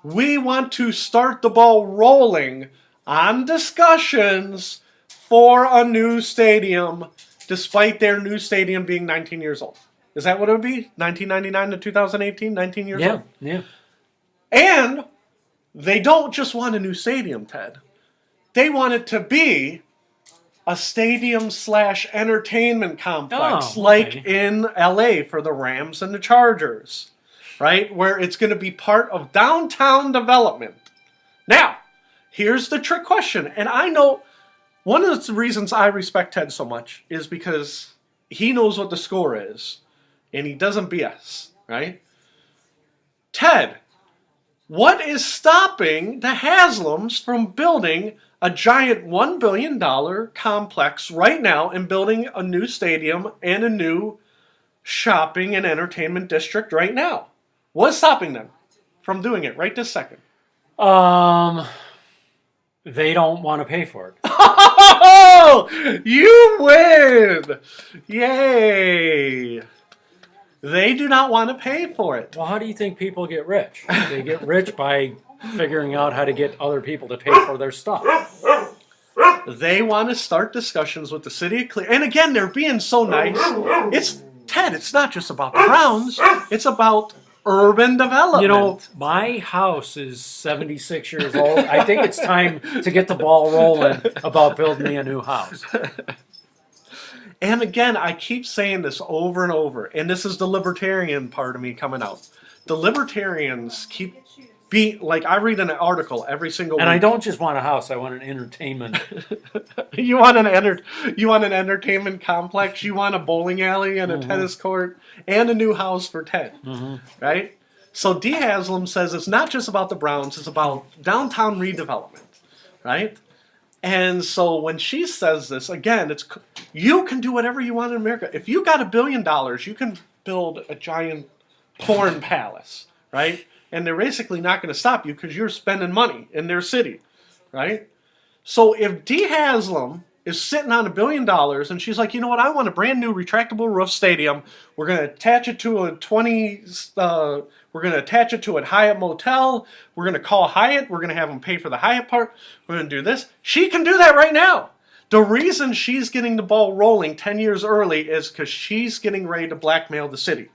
[SPEAKER 1] We want to start the ball rolling on discussions for a new stadium, despite their new stadium being 19 years old. Is that what it would be? 1999 to 2018, 19 years old?
[SPEAKER 2] Yeah.
[SPEAKER 1] And they don't just want a new stadium, Ted. They want it to be a stadium/entertainment complex, like in LA for the Rams and the Chargers, right? Where it's going to be part of downtown development. Now, here's the trick question. And I know one of the reasons I respect Ted so much is because he knows what the score is. And he doesn't BS, right? Ted, what is stopping the Haslams from building a giant $1 billion complex right now and building a new stadium and a new shopping and entertainment district right now? What's stopping them from doing it right this second?
[SPEAKER 2] They don't want to pay for it.
[SPEAKER 1] Oh, you win! Yay! They do not want to pay for it.
[SPEAKER 2] Well, how do you think people get rich? They get rich by figuring out how to get other people to pay for their stuff.
[SPEAKER 1] They want to start discussions with the city of Cleveland. And again, they're being so nice. It's not just about the Browns. It's about urban development.
[SPEAKER 2] You know, my house is 76 years old. I think it's time to get the ball rolling about building me a new house.
[SPEAKER 1] And again, I keep saying this over and over, and this is the libertarian part of me coming out. The libertarians I read an article every single week.
[SPEAKER 2] And I don't just want a house, I want an entertainment.
[SPEAKER 1] You want an entertainment complex, you want a bowling alley and a tennis court, and a new house for Ted, right? So D. Haslam says it's not just about the Browns, it's about downtown redevelopment, right? And so when she says this, again, you can do whatever you want in America. If you got $1 billion, you can build a giant porn palace, right? And they're basically not going to stop you because you're spending money in their city, right? So if D. Haslam is sitting on $1 billion and she's like, you know what, I want a brand new retractable roof stadium. We're going to attach it to a Hyatt motel. We're going to call Hyatt. We're going to have them pay for the Hyatt part. We're going to do this. She can do that right now. The reason she's getting the ball rolling 10 years early is because she's getting ready to blackmail the city.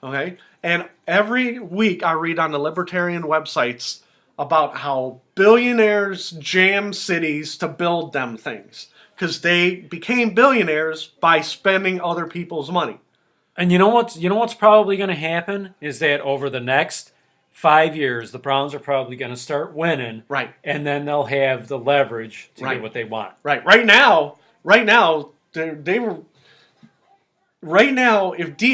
[SPEAKER 1] Okay? And every week I read on the libertarian websites about how billionaires jam cities to build them things because they became billionaires by spending other people's money.
[SPEAKER 2] And you know what's probably going to happen is that over the next 5 years, the Browns are probably going to start winning.
[SPEAKER 1] Right.
[SPEAKER 2] And then they'll have the leverage to get what they want.
[SPEAKER 1] Right. Right now, if D.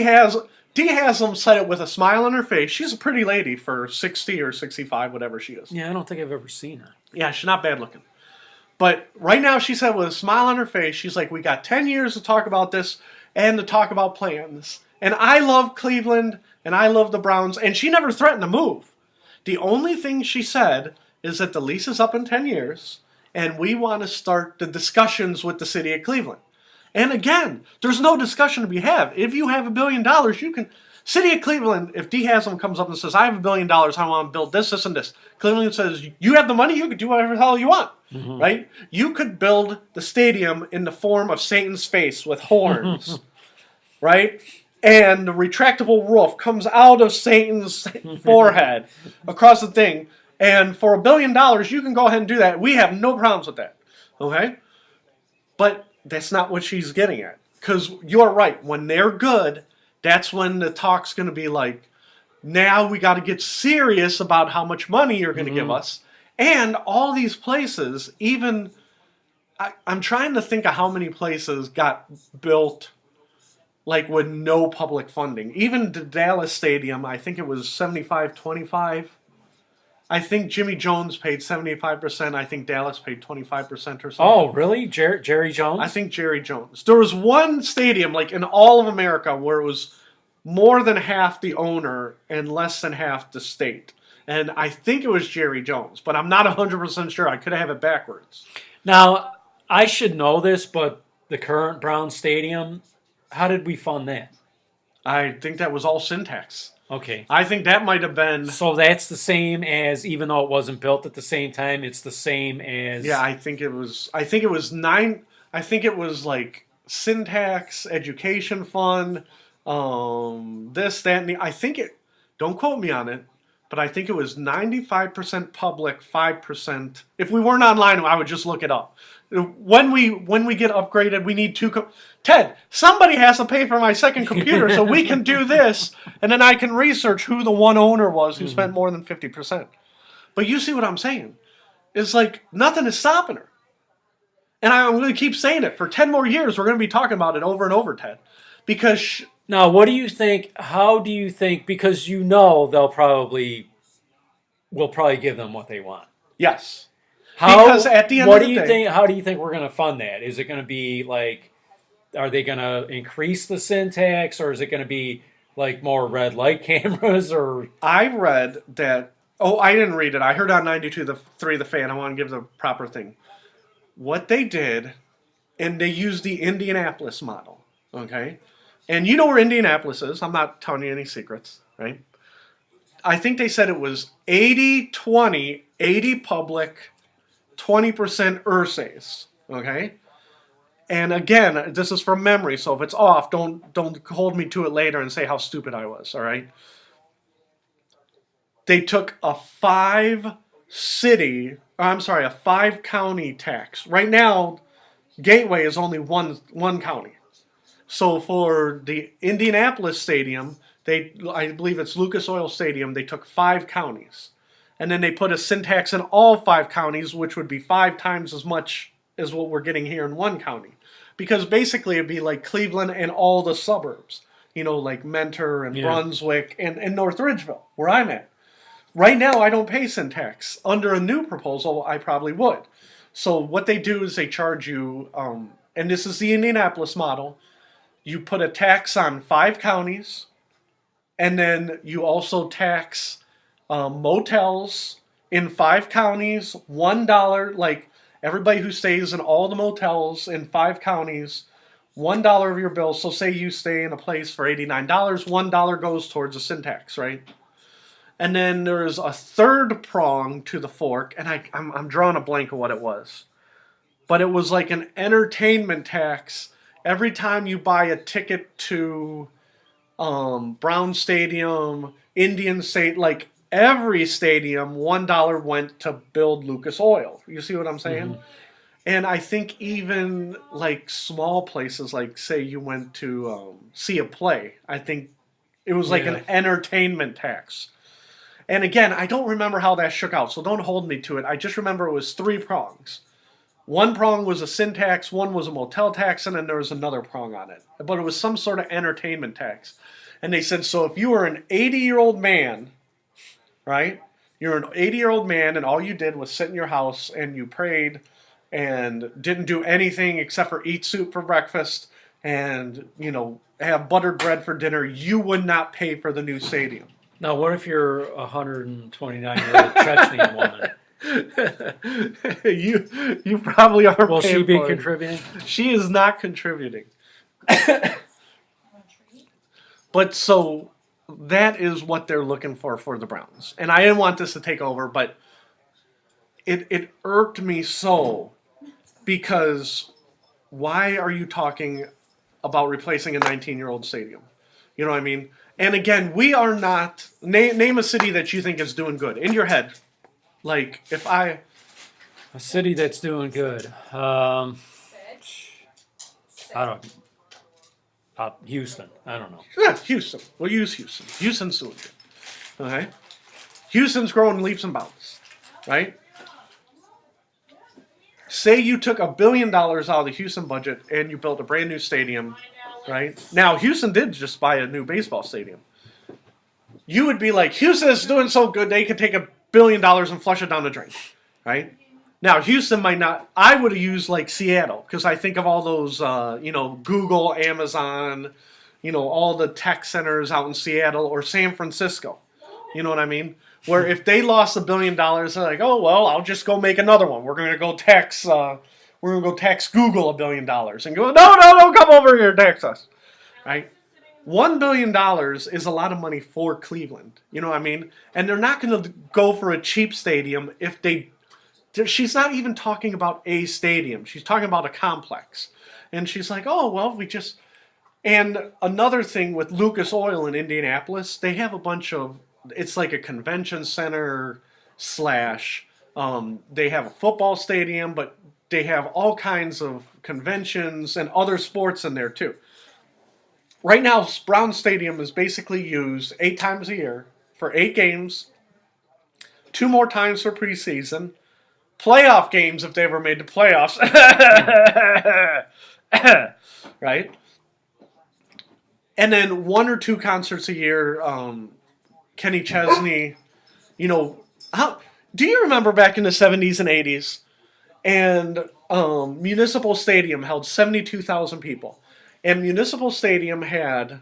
[SPEAKER 1] Haslam said it with a smile on her face, she's a pretty lady for 60 or 65, whatever she is.
[SPEAKER 2] Yeah, I don't think I've ever seen her.
[SPEAKER 1] Yeah, she's not bad looking. But right now, she said with a smile on her face, she's like, we got 10 years to talk about this and to talk about plans. And I love Cleveland, and I love the Browns, and she never threatened to move. The only thing she said is that the lease is up in 10 years, and we want to start the discussions with the city of Cleveland. And again, there's no discussion to be had. If you have $1 billion, you can... City of Cleveland, if D. Haslam comes up and says, I have $1 billion, I want to build this, this, and this. Cleveland says, you have the money, you can do whatever the hell you want, right? You could build the stadium in the form of Satan's face with horns, right? And the retractable roof comes out of Satan's forehead across the thing. And for $1 billion, you can go ahead and do that. We have no problems with that, okay? But that's not what she's getting at. Because you're right, when they're good, that's when the talk's going to be like, now we got to get serious about how much money you're going to give us. And all these places, even, I'm trying to think of how many places got built like with no public funding. Even the Dallas Stadium, I think it was 75-25 I think Jimmy Jones paid 75%. I think Dallas paid 25% or something.
[SPEAKER 2] Oh, really? Jerry Jones?
[SPEAKER 1] I think Jerry Jones. There was one stadium, like in all of America, where it was more than half the owner and less than half the state. And I think it was Jerry Jones, but I'm not 100% sure. I could have it backwards.
[SPEAKER 2] Now, I should know this, but the current Brown Stadium, how did we fund that?
[SPEAKER 1] I think that was all syntax.
[SPEAKER 2] Okay.
[SPEAKER 1] I think that might have been...
[SPEAKER 2] So that's the same as, even though it wasn't built at the same time, it's the same as...
[SPEAKER 1] Yeah, I think it was like syntax, education fund, this, that, and the... I think it... Don't quote me on it, but I think it was 95% public, 5%... If we weren't online, I would just look it up. When we get upgraded, we need Ted, somebody has to pay for my second computer so we can do this, and then I can research who the one owner was who spent more than 50%. But you see what I'm saying? It's like nothing is stopping her. And I'm going to keep saying it. For 10 more years, we're going to be talking about it over and over, Ted. Because...
[SPEAKER 2] Now, what do you think, how do you think, because you know we'll probably give them what they want.
[SPEAKER 1] Yes. Because at the end of the day...
[SPEAKER 2] How do you think we're going to fund that? Is it going to be like... Are they going to increase the syntax, or is it going to be like more red light cameras? Or
[SPEAKER 1] I read that. Oh, I didn't read it. I heard on 92.3 The Fan. I want to give the proper thing. What they did, and they used the Indianapolis model. Okay, and you know where Indianapolis is. I'm not telling you any secrets, right? I think they said it was 80-20, 80 public, 20% Ursays. Okay. And again, this is from memory, so if it's off, don't hold me to it later and say how stupid I was, all right? They took a 5-county tax. Right now, Gateway is only one county. So for the Indianapolis Stadium, I believe it's Lucas Oil Stadium, they took 5 counties. And then they put a syntax in all 5 counties, which would be 5 times as much as what we're getting here in one county. Because basically it'd be like Cleveland and all the suburbs. You know, like Mentor and Brunswick and North Ridgeville, where I'm at. Right now I don't pay syntax. Under a new proposal, I probably would. So what they do is they charge you, and this is the Indianapolis model, you put a tax on 5 counties, and then you also tax motels in 5 counties, $1, like... Everybody who stays in all the motels in 5 counties, $1 of your bill. So say you stay in a place for $89, $1 goes towards a syntax, right? And then there's a third prong to the fork, and I'm drawing a blank of what it was. But it was like an entertainment tax. Every time you buy a ticket to Brown Stadium, Indian State, like every stadium, $1 went to build Lucas Oil. You see what I'm saying? Mm-hmm. And I think even like small places, like say you went to see a play, I think it was like an entertainment tax. And again, I don't remember how that shook out, so don't hold me to it. I just remember it was 3 prongs. One prong was a syntax, one was a motel tax, and then there was another prong on it. But it was some sort of entertainment tax. And they said, so if you were an 80-year-old man... Right? You're an 80-year-old man, and all you did was sit in your house, and you prayed, and didn't do anything except for eat soup for breakfast, and, you know, have buttered bread for dinner. You would not pay for the new stadium.
[SPEAKER 2] Now, what if you're a 129-year-old Chechnyan
[SPEAKER 1] woman? You probably are.
[SPEAKER 2] Will she be contributing?
[SPEAKER 1] She is not contributing. But so... that is what they're looking for the Browns. And I didn't want this to take over, but it irked me so, because why are you talking about replacing a 19-year-old stadium? You know what I mean? And again, we are not... Name a city that you think is doing good. In your head. Like, if I...
[SPEAKER 2] A city that's doing good. I don't... Houston. I don't know.
[SPEAKER 1] Yeah, Houston. We'll use Houston. Houston's doing good. Okay? Houston's growing leaps and bounds. Right? Say you took $1 billion out of the Houston budget and you built a brand new stadium. Right? Now, Houston did just buy a new baseball stadium. You would be like, Houston is doing so good, they could take $1 $1 billion and flush it down the drain, right? Now, Houston might not. I would have used like Seattle because I think of all those, Google, Amazon, all the tech centers out in Seattle or San Francisco. You know what I mean? Where if they lost $1 billion, they're like, oh well, I'll just go make another one. We're gonna go tax. We're gonna go tax Google $1 billion and go. No, come over here, tax us, right? $1 billion is a lot of money for Cleveland. You know what I mean? And they're not going to go for a cheap stadium if they. She's not even talking about a stadium. She's talking about a complex. And she's like, oh, well, we just. And another thing with Lucas Oil in Indianapolis, they have a bunch of. It's like a convention center slash. They have a football stadium, but they have all kinds of conventions and other sports in there too. Right now, Brown Stadium is basically used 8 times a year for 8 games, 2 more times for preseason, playoff games if they ever made the playoffs, right? And then 1 or 2 concerts a year. Kenny Chesney, do you remember back in the 70s and 80s? And Municipal Stadium held 72,000 people. And Municipal Stadium had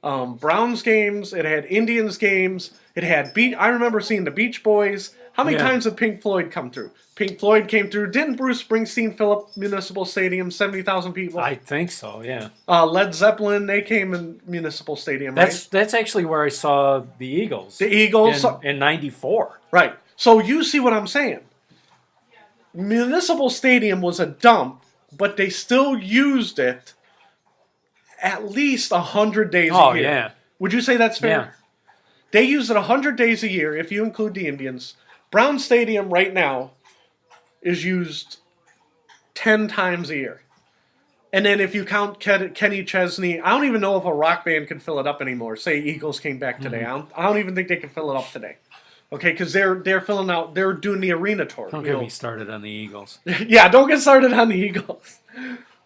[SPEAKER 1] Browns games, it had Indians games, it had I remember seeing the Beach Boys. How many times did Pink Floyd come through? Pink Floyd came through. Didn't Bruce Springsteen fill up Municipal Stadium, 70,000 people?
[SPEAKER 2] I think so, yeah.
[SPEAKER 1] Led Zeppelin, they came in Municipal Stadium, right?
[SPEAKER 2] That's actually where I saw the Eagles.
[SPEAKER 1] The Eagles.
[SPEAKER 2] In 94.
[SPEAKER 1] Right. So you see what I'm saying. Municipal Stadium was a dump, but they still used it at least 100 days a year. Oh,
[SPEAKER 2] yeah.
[SPEAKER 1] Would you say that's fair?
[SPEAKER 2] Yeah.
[SPEAKER 1] They use it 100 days a year if you include the Indians. Brown Stadium right now is used 10 times a year. And then if you count Kenny Chesney, I don't even know if a rock band can fill it up anymore. Say Eagles came back today. I don't even think they can fill it up today. Okay, because they're filling out, they're doing the arena tour.
[SPEAKER 2] Don't get me started on the Eagles.
[SPEAKER 1] Yeah, don't get started on the Eagles.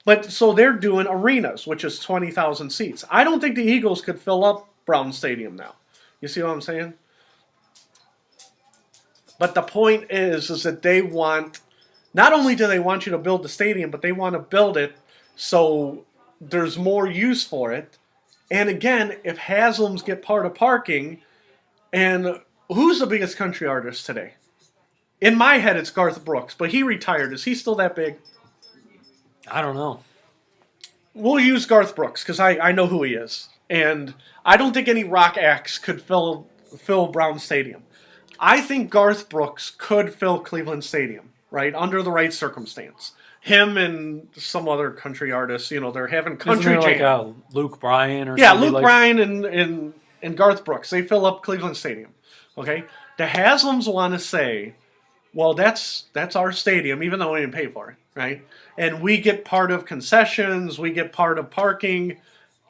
[SPEAKER 1] But so they're doing arenas, which is 20,000 seats. I don't think the Eagles could fill up Brown Stadium now. You see what I'm saying? But the point is that they want, not only do they want you to build the stadium, but they want to build it so there's more use for it. And again, if Haslam's get part of parking, and who's the biggest country artist today? In my head, it's Garth Brooks, but he retired. Is he still that big?
[SPEAKER 2] I don't know.
[SPEAKER 1] We'll use Garth Brooks because I know who he is. And I don't think any rock acts could fill Brown Stadium. I think Garth Brooks could fill Cleveland Stadium, right, under the right circumstance. Him and some other country artists, they're having country
[SPEAKER 2] jam.
[SPEAKER 1] Like
[SPEAKER 2] Luke Bryan or something.
[SPEAKER 1] Yeah, Luke Bryan and Garth Brooks. They fill up Cleveland Stadium. Okay? The Haslams want to say, well, that's our stadium, even though we didn't pay for it, right? And we get part of concessions, we get part of parking.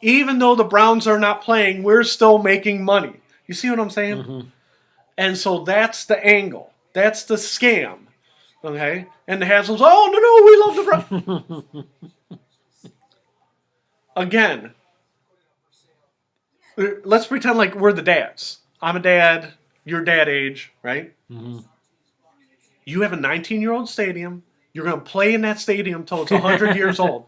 [SPEAKER 1] Even though the Browns are not playing, we're still making money. You see what I'm saying? Mm-hmm. And so that's the angle. That's the scam. Okay? And the Haslams, oh, no, we love the Browns. Again, let's pretend like we're the dads. I'm a dad, you're dad age, right? Mm-hmm. You have a 19-year-old stadium. You're going to play in that stadium until it's 100 years old.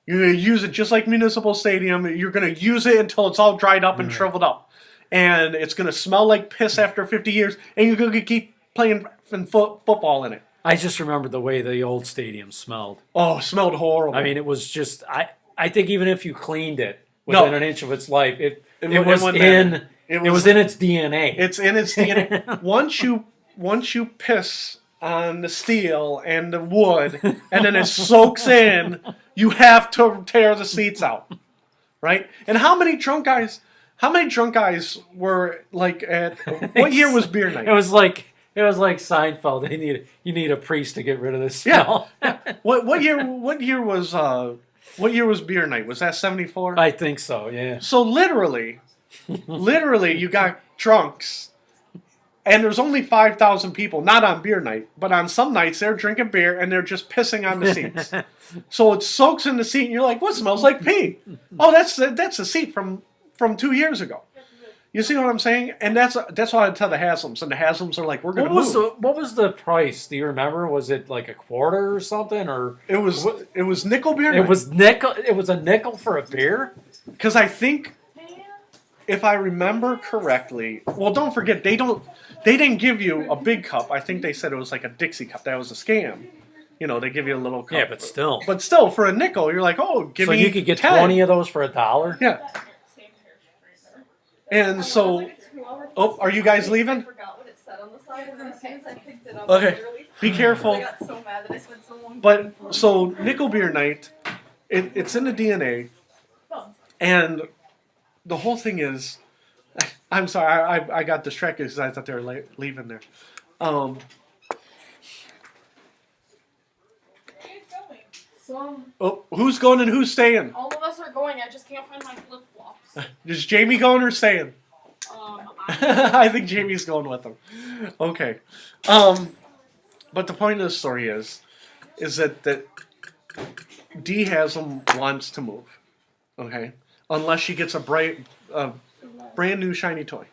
[SPEAKER 1] You're going to use it just like Municipal Stadium. You're going to use it until it's all dried up and shriveled up. And it's going to smell like piss after 50 years. And you're going to keep playing football in it.
[SPEAKER 2] I just remember the way the old stadium smelled.
[SPEAKER 1] Oh, it smelled horrible.
[SPEAKER 2] I mean, it was just... I think even if you cleaned it within an inch of its life, it was in its DNA.
[SPEAKER 1] It's in its DNA. Once you piss on the steel and the wood, and then it soaks in, you have to tear the seats out, right? And how many drunk guys were like at what year was beer night?
[SPEAKER 2] It was like Seinfeld. You need a priest to get rid of this smell.
[SPEAKER 1] Yeah. What year was beer night? Was that 74?
[SPEAKER 2] I think so. Yeah.
[SPEAKER 1] So literally, you got drunks. And there's only 5,000 people, not on beer night, but on some nights they're drinking beer and they're just pissing on the seats. So it soaks in the seat and you're like, what smells like pee? Oh, that's the seat from 2 years ago. You see what I'm saying? And that's what I tell the Haslam's, and the Haslam's are like, we're going to move.
[SPEAKER 2] What was the price? Do you remember? Was it like a quarter or something, or
[SPEAKER 1] It was nickel beer.
[SPEAKER 2] it was nickel? It was a nickel for a beer.
[SPEAKER 1] Because I think, if I remember correctly, well, don't forget they didn't give you a big cup. I think they said it was like a Dixie cup. That was a scam. You know, they give you a little cup.
[SPEAKER 2] Yeah, but still.
[SPEAKER 1] But still, for a nickel, you're like, oh, give me.
[SPEAKER 2] So you could get
[SPEAKER 1] 10.
[SPEAKER 2] 20 of those for $1.
[SPEAKER 1] Yeah. And so, oh, are you guys leaving?
[SPEAKER 3] I forgot what it said on the side, and then as soon as I picked it up,
[SPEAKER 1] Okay.
[SPEAKER 3] I literally
[SPEAKER 1] Be careful.
[SPEAKER 3] I got so mad that I spent so long.
[SPEAKER 1] But so nickel beer night, it's in the DNA, and the whole thing is, I'm sorry, I got distracted because I thought they were leaving there. Oh, who's going and who's staying?
[SPEAKER 3] All of us are going. I just can't find my flip flops.
[SPEAKER 1] Is Jamie going or staying?
[SPEAKER 3] I
[SPEAKER 1] I think Jamie's going with them. Okay. But the point of the story is that D Haslam wants to move. Okay? Unless she gets a brand new shiny toy.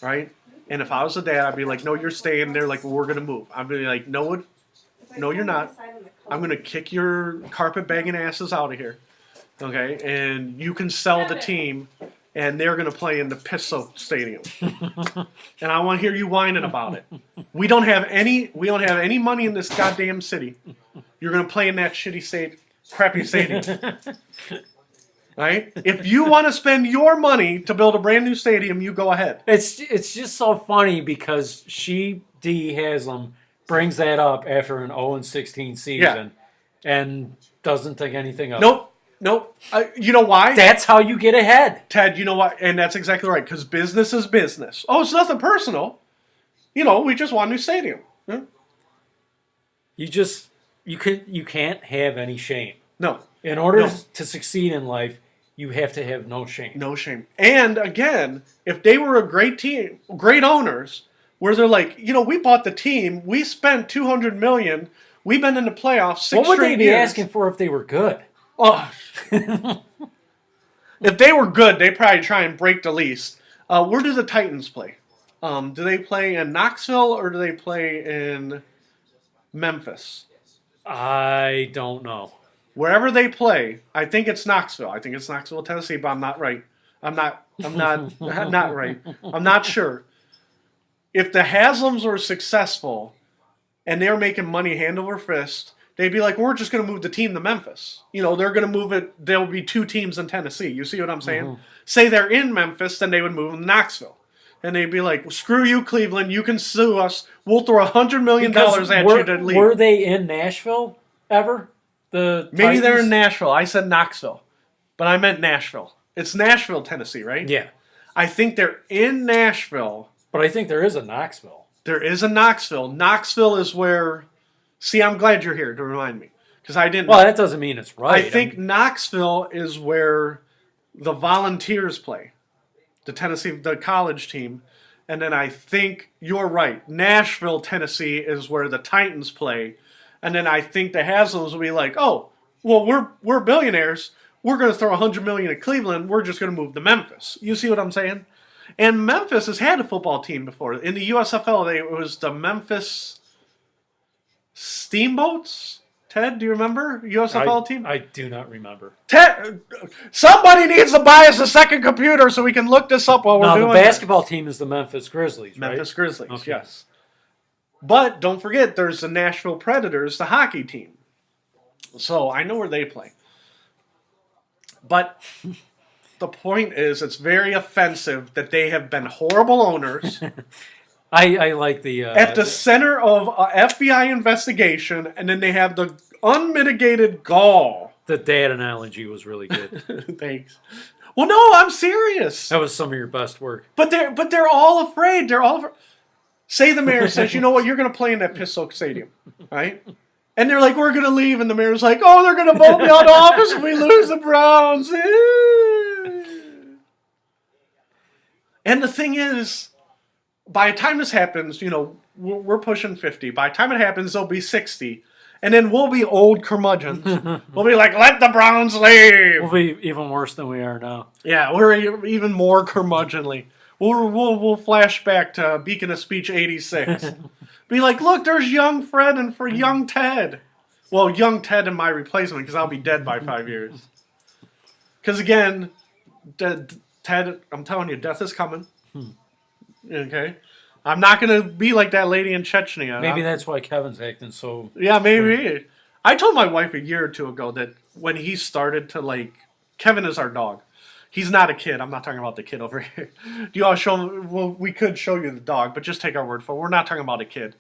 [SPEAKER 1] Right? And if I was a dad, I'd be like, no, you're staying there. Like, we're going to move. I'd be like, no, you're not. I'm going to kick your carpet bagging asses out of here. Okay? And you can sell the team, and they're going to play in the piss-soaked stadium. And I want to hear you whining about it. We don't have any money in this goddamn city. You're going to play in that crappy stadium. Right? If you want to spend your money to build a brand new stadium, you go ahead.
[SPEAKER 2] It's just so funny because D Haslam brings that up after an 0-16 season and doesn't think anything of it.
[SPEAKER 1] Nope. You know why?
[SPEAKER 2] That's how you get ahead.
[SPEAKER 1] Ted, you know what? And that's exactly right, because business is business. Oh, it's nothing personal. You know, we just want a new stadium. Hmm?
[SPEAKER 2] You can't have any shame.
[SPEAKER 1] No.
[SPEAKER 2] In order to succeed in life, you have to have no shame.
[SPEAKER 1] No shame. And again, if they were a great team, great owners, where they're like, you know, we bought the team, we spent $200 million, we've been in the playoffs 6 straight years.
[SPEAKER 2] What would they be asking for if they were good?
[SPEAKER 1] Oh. If they were good, they'd probably try and break the lease. Where do the Titans play? Do they play in Knoxville or do they play in Memphis?
[SPEAKER 2] I don't know.
[SPEAKER 1] Wherever they play, I think it's Knoxville. I think it's Knoxville, Tennessee, but I'm not right. I'm not not right. I'm not sure. If the Haslams were successful and they were making money hand over fist, they'd be like, we're just going to move the team to Memphis. You know, they're going to move it. There'll be 2 teams in Tennessee. You see what I'm saying? Mm-hmm. Say they're in Memphis, then they would move them to Knoxville. And they'd be like, well, screw you, Cleveland. You can sue us. We'll throw $100 million at you to leave.
[SPEAKER 2] Were they in Nashville ever?
[SPEAKER 1] Maybe they're in Nashville. I said Knoxville. But I meant Nashville. It's Nashville, Tennessee, right?
[SPEAKER 2] Yeah.
[SPEAKER 1] I think they're in Nashville.
[SPEAKER 2] But I think there is a Knoxville.
[SPEAKER 1] There is a Knoxville. Knoxville is where... See, I'm glad you're here to remind me. Because I didn't...
[SPEAKER 2] Well, that doesn't mean it's right.
[SPEAKER 1] I think Knoxville is where the Volunteers play. The college team. And then I think you're right. Nashville, Tennessee is where the Titans play. And then I think the Haslams will be like, oh, well, we're billionaires. We're going to throw $100 million at Cleveland. We're just going to move to Memphis. You see what I'm saying? And Memphis has had a football team before. In the USFL, it was the Memphis Steamboats. Ted, do you remember USFL team?
[SPEAKER 2] I do not remember.
[SPEAKER 1] Ted, somebody needs to buy us a second computer so we can look this up while we're doing it.
[SPEAKER 2] No, the basketball team is the Memphis Grizzlies, right?
[SPEAKER 1] Memphis Grizzlies,
[SPEAKER 2] okay.
[SPEAKER 1] Yes. But don't forget, there's the Nashville Predators, the hockey team. So I know where they play. But the point is, it's very offensive that they have been horrible owners.
[SPEAKER 2] I like the...
[SPEAKER 1] at the center of an FBI investigation, and then they have the unmitigated gall.
[SPEAKER 2] The dad analogy was really good.
[SPEAKER 1] Thanks. Well, no, I'm serious.
[SPEAKER 2] That was some of your best work.
[SPEAKER 1] But they're all afraid. Say the mayor says, you know what, you're going to play in that piss-soaked stadium, right? And they're like, we're going to leave. And the mayor's like, oh, they're going to vote me out of office if we lose the Browns. And the thing is, by the time this happens, you know, we're pushing 50. By the time it happens, they'll be 60. And then we'll be old curmudgeons. We'll be like, let the Browns leave.
[SPEAKER 2] We'll be even worse than we are now.
[SPEAKER 1] Yeah, we're even more curmudgeonly. We'll flash back to Beacon of Speech 86. Be like, look, there's young Fred and for young Ted. Well, young Ted and my replacement, because I'll be dead by 5 years. Because again, Ted, I'm telling you, death is coming. Okay? I'm not going to be like that lady in Chechnya.
[SPEAKER 2] Maybe that's why Kevin's acting so...
[SPEAKER 1] Yeah, maybe. I told my wife a year or two ago that when he started to, like... Kevin is our dog. He's not a kid. I'm not talking about the kid over here. Do you all show him? Well, we could show you the dog, but just take our word for it. We're not talking about a kid.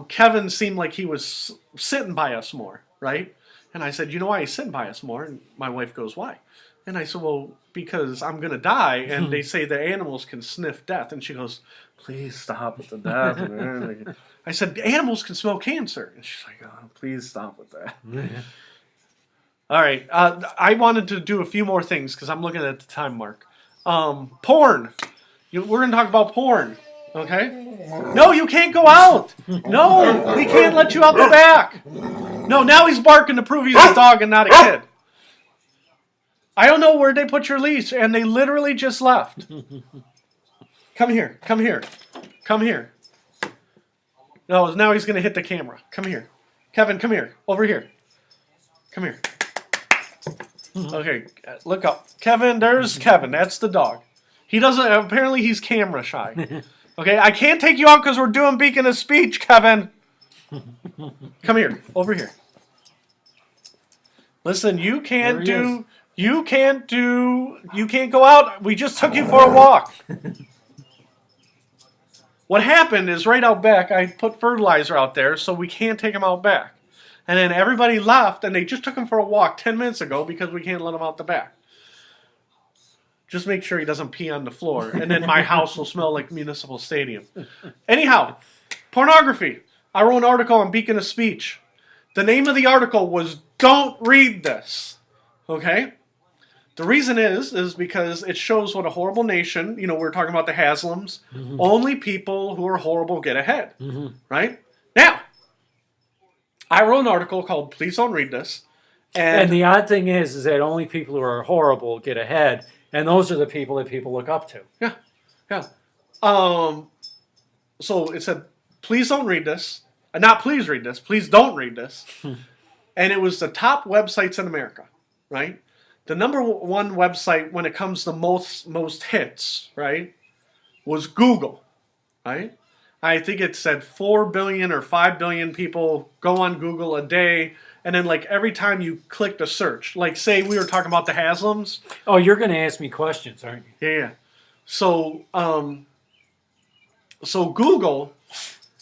[SPEAKER 1] Kevin seemed like he was sitting by us more, right? And I said, you know why he's sitting by us more? And my wife goes, why? And I said, well, because I'm going to die, and they say the animals can sniff death. And she goes, please stop with the death. I said, animals can smell cancer. And she's like, oh, please stop with that. All right. I wanted to do a few more things because I'm looking at the time mark. Porn. We're going to talk about porn. Okay? No, you can't go out. No, we can't let you out the back. No, now he's barking to prove he's a dog and not a kid. I don't know where they put your leash, and they literally just left. Come here. Come here. Come here. No, now he's going to hit the camera. Come here. Kevin, come here. Over here. Come here. Okay, look up. Kevin, there's Kevin. That's the dog. He doesn't, apparently he's camera shy. Okay, I can't take you out because we're doing Beacon of Speech, Kevin. Come here, over here. Listen, you can't go out. We just took you for a walk. What happened is right out back, I put fertilizer out there, so we can't take him out back. And then everybody left, and they just took him for a walk 10 minutes ago because we can't let him out the back. Just make sure he doesn't pee on the floor, and then my house will smell like Municipal Stadium. Anyhow, pornography. I wrote an article on Beacon of Speech. The name of the article was Don't Read This. Okay? The reason is because it shows what a horrible nation, you know, we're talking about the Haslams, only people who are horrible get ahead. Right? Now, I wrote an article called Please Don't Read This.
[SPEAKER 2] And the odd thing is that only people who are horrible get ahead, and those are the people that people look up to.
[SPEAKER 1] Yeah, yeah. So it said, please don't read this. Not please read this. Please don't read this. And it was the top websites in America, right? The number one website when it comes to most hits, right, was Google, right? I think it said 4 billion or 5 billion people go on Google a day, and then like every time you clicked a search, like say we were talking about the Haslams.
[SPEAKER 2] Oh, you're going to ask me questions, aren't you?
[SPEAKER 1] Yeah. So, so Google,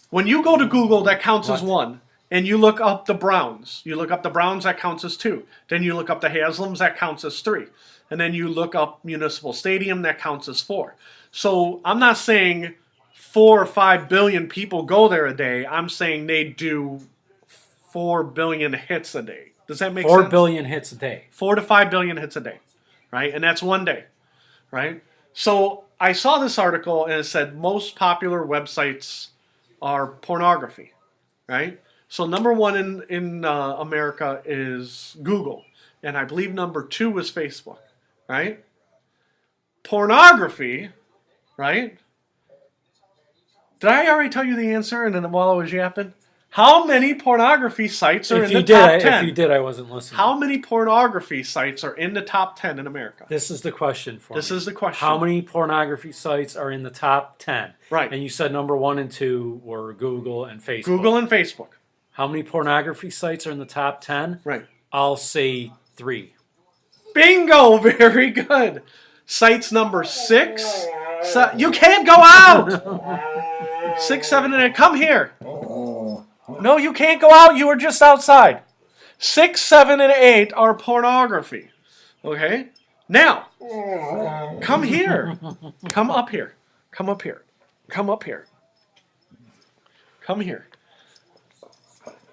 [SPEAKER 1] when you go to Google, that counts as one, and you look up the Browns. You look up the Browns, that counts as 2. Then you look up the Haslams, that counts as 3. And then you look up Municipal Stadium, that counts as 4. So I'm not saying 4 or 5 billion people go there a day. I'm saying they do 4 billion hits a day. Does that make sense?
[SPEAKER 2] 4 billion hits a day.
[SPEAKER 1] 4 to 5 billion hits a day, right? And that's one day, right? So I saw this article and it said most popular websites are pornography, right? So number one in America is Google, and I believe number 2 was Facebook, right? Pornography, right? Did I already tell you the answer? And then while I was yapping, how many pornography sites are in the top 10?
[SPEAKER 2] If you did, I wasn't listening.
[SPEAKER 1] How many pornography sites are in the top 10 in America?
[SPEAKER 2] This is the question for me.
[SPEAKER 1] This is the question.
[SPEAKER 2] How many pornography sites are in the top 10?
[SPEAKER 1] Right.
[SPEAKER 2] And you said number 1 and 2 were Google and Facebook.
[SPEAKER 1] Google and Facebook.
[SPEAKER 2] How many pornography sites are in the top 10?
[SPEAKER 1] Right.
[SPEAKER 2] I'll say 3.
[SPEAKER 1] Bingo! Very good. Sites number 6. You can't go out! 6, 7, and 8. Come here. No, you can't go out. You were just outside. 6, 7, and 8 are pornography. Okay? Now, come here. Come up here. Come up here. Come up here. Come here.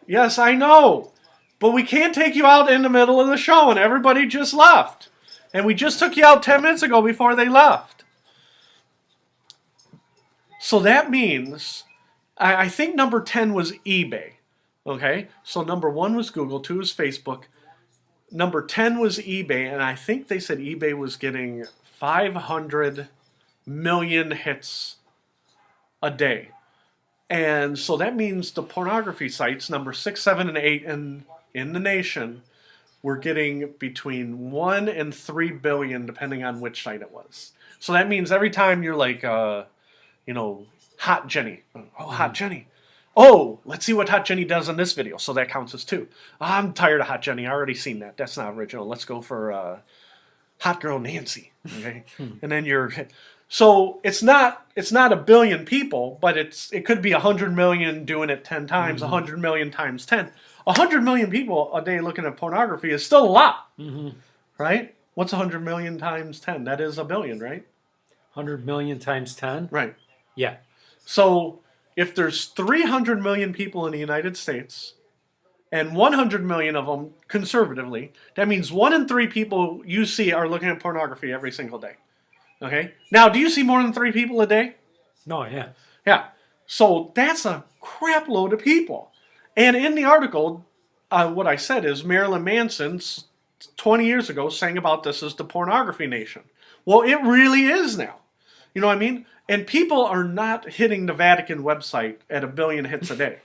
[SPEAKER 1] Yes, I know. But we can't take you out in the middle of the show, and everybody just left. And we just took you out 10 minutes ago before they left. So that means, I think number 10 was eBay. Okay, so number 1 was Google, 2 was Facebook, number 10 was eBay, and I think they said eBay was getting 500 million hits a day. And so that means the pornography sites, number 6, 7, and 8 in the nation, were getting between 1 and 3 billion, depending on which site it was. So that means every time you're like, Hot Jenny. Oh, Hot Jenny. Oh, let's see what Hot Jenny does in this video. So that counts as 2. I'm tired of Hot Jenny. I already seen that. That's not original. Let's go for Hot Girl Nancy. Okay, and then you're. So it's not a billion people, but it could be 100 million doing it 10 times. 100 million times 10. 100 million people a day looking at pornography is still a lot, right? What's 100 million times 10? That is a billion, right?
[SPEAKER 2] 100 million times 10?
[SPEAKER 1] Right.
[SPEAKER 2] Yeah.
[SPEAKER 1] So if there's 300 million people in the United States, and 100 million of them conservatively, that means 1 in 3 people you see are looking at pornography every single day. Okay? Now, do you see more than 3 people a day?
[SPEAKER 2] No, yeah.
[SPEAKER 1] Yeah. So that's a crap load of people. And in the article, what I said is Marilyn Manson, 20 years ago, sang about this as the pornography nation. Well, it really is now. You know what I mean? And people are not hitting the Vatican website at 1 billion hits a day.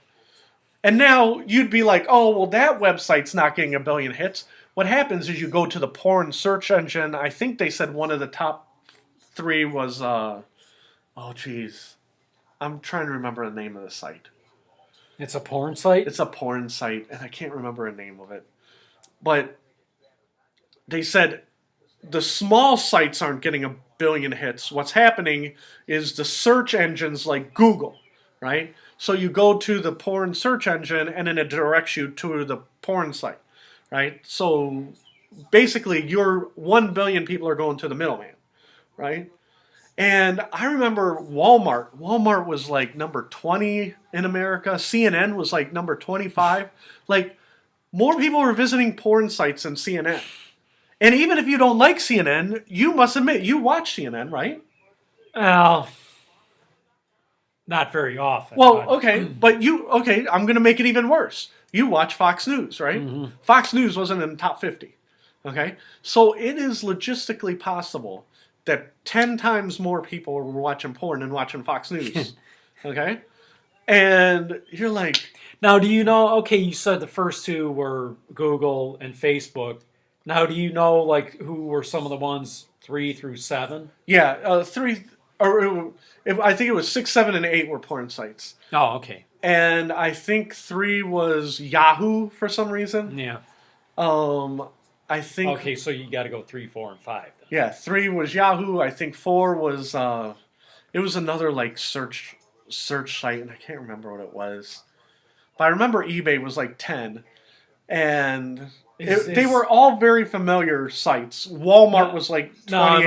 [SPEAKER 1] And now you'd be like, oh, well, that website's not getting 1 billion hits. What happens is you go to the porn search engine. I think they said one of the top 3 was, I'm trying to remember the name of the site.
[SPEAKER 2] It's a porn site?
[SPEAKER 1] It's a porn site, and I can't remember the name of it. But they said the small sites aren't getting 1 billion hits. What's happening is the search engines like Google, right? So you go to the porn search engine, and then it directs you to the porn site, right? So basically, your 1 billion people are going to the middleman, right? And I remember Walmart. Walmart was like number 20 in America. CNN was like number 25. Like, more people were visiting porn sites than CNN. And even if you don't like CNN, you must admit, you watch CNN, right?
[SPEAKER 2] Well, not very often.
[SPEAKER 1] Well,
[SPEAKER 2] but-
[SPEAKER 1] okay, but I'm going to make it even worse. You watch Fox News, right? Fox News wasn't in the top 50, okay? So it is logistically possible that 10 times more people were watching porn than watching Fox News, okay? And you're like...
[SPEAKER 2] Now, do you know, okay, you said the first 2 were Google and Facebook. Now, do you know, like, who were some of the ones 3 through 7?
[SPEAKER 1] Yeah, 3... I think it was 6, 7, and 8 were porn sites.
[SPEAKER 2] Oh, okay.
[SPEAKER 1] And I think 3 was Yahoo for some reason.
[SPEAKER 2] Yeah.
[SPEAKER 1] I think...
[SPEAKER 2] Okay, so you got to go 3, 4, and 5 then.
[SPEAKER 1] Yeah, 3 was Yahoo. I think 4 was... it was another, like, search site, and I can't remember what it was. But I remember eBay was, like, 10. And... they were all very familiar sites. Walmart was like 28.
[SPEAKER 2] No,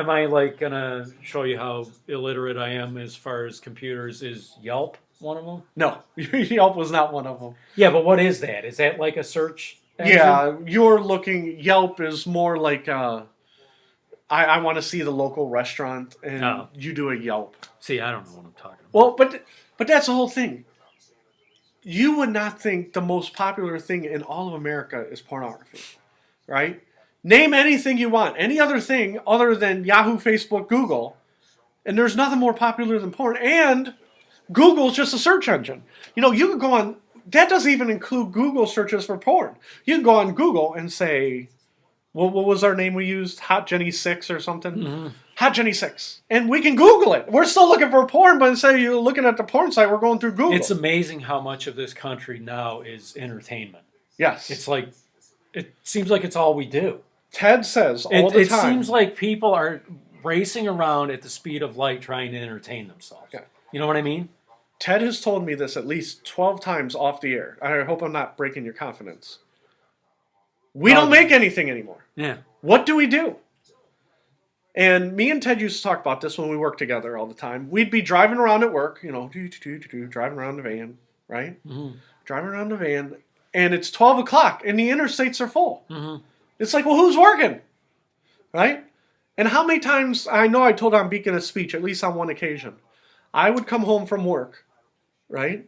[SPEAKER 2] am I like gonna show you how illiterate I am as far as computers? Is Yelp one of them?
[SPEAKER 1] No, Yelp was not one of them.
[SPEAKER 2] Yeah, but what is that? Is that like a search engine?
[SPEAKER 1] Yeah, you're looking. Yelp is more like I want to see the local restaurant, and you do a Yelp.
[SPEAKER 2] See, I don't know what I'm talking about.
[SPEAKER 1] Well, but that's the whole thing. You would not think the most popular thing in all of America is pornography, right? Name anything you want, any other thing other than Yahoo, Facebook, Google, and there's nothing more popular than porn. And Google's just a search engine. You know, you could go on, that doesn't even include Google searches for porn. You can go on Google and say, what was our name we used? Hot Jenny 6 or something? Hot Jenny 6. And we can Google it. We're still looking for porn, but instead of you looking at the porn site, we're going through Google.
[SPEAKER 2] It's amazing how much of this country now is entertainment.
[SPEAKER 1] Yes.
[SPEAKER 2] It's like, it seems like it's all we do.
[SPEAKER 1] Ted says all the time.
[SPEAKER 2] It seems like people are racing around at the speed of light trying to entertain themselves.
[SPEAKER 1] Yeah.
[SPEAKER 2] You know what I mean?
[SPEAKER 1] Ted has told me this at least 12 times off the air. I hope I'm not breaking your confidence. We don't make anything anymore.
[SPEAKER 2] Yeah.
[SPEAKER 1] What do we do? And me and Ted used to talk about this when we worked together all the time. We'd be driving around at work, you know, driving around the van, right? Mm-hmm. Driving around the van, and it's 12 o'clock, and the interstates are full. Mm-hmm. It's like, well, who's working? Right? And how many times, I know I told on Beacon a speech, at least on one occasion, I would come home from work, right?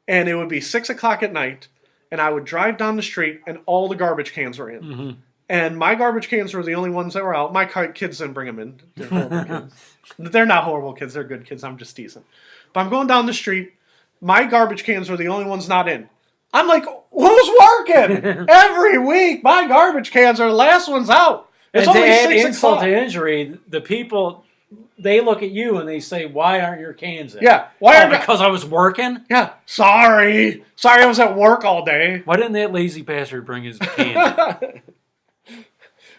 [SPEAKER 1] and it would be 6 o'clock at night, and I would drive down the street, and all the garbage cans were in.
[SPEAKER 2] Mm-hmm.
[SPEAKER 1] And my garbage cans were the only ones that were out. My kids didn't bring them in. They're horrible kids. They're not horrible kids. They're good kids. I'm just teasing. But I'm going down the street. My garbage cans were the only ones not in. I'm like, who's working? Every week, my garbage cans are the last ones out. It's
[SPEAKER 2] and to
[SPEAKER 1] only
[SPEAKER 2] add
[SPEAKER 1] 6
[SPEAKER 2] insult
[SPEAKER 1] o'clock.
[SPEAKER 2] to injury, the people, they look at you and they say, why aren't your cans in?
[SPEAKER 1] Yeah. Why are
[SPEAKER 2] because I was working?
[SPEAKER 1] Yeah. Sorry, I was at work all day.
[SPEAKER 2] Why didn't that lazy bastard bring his cans in?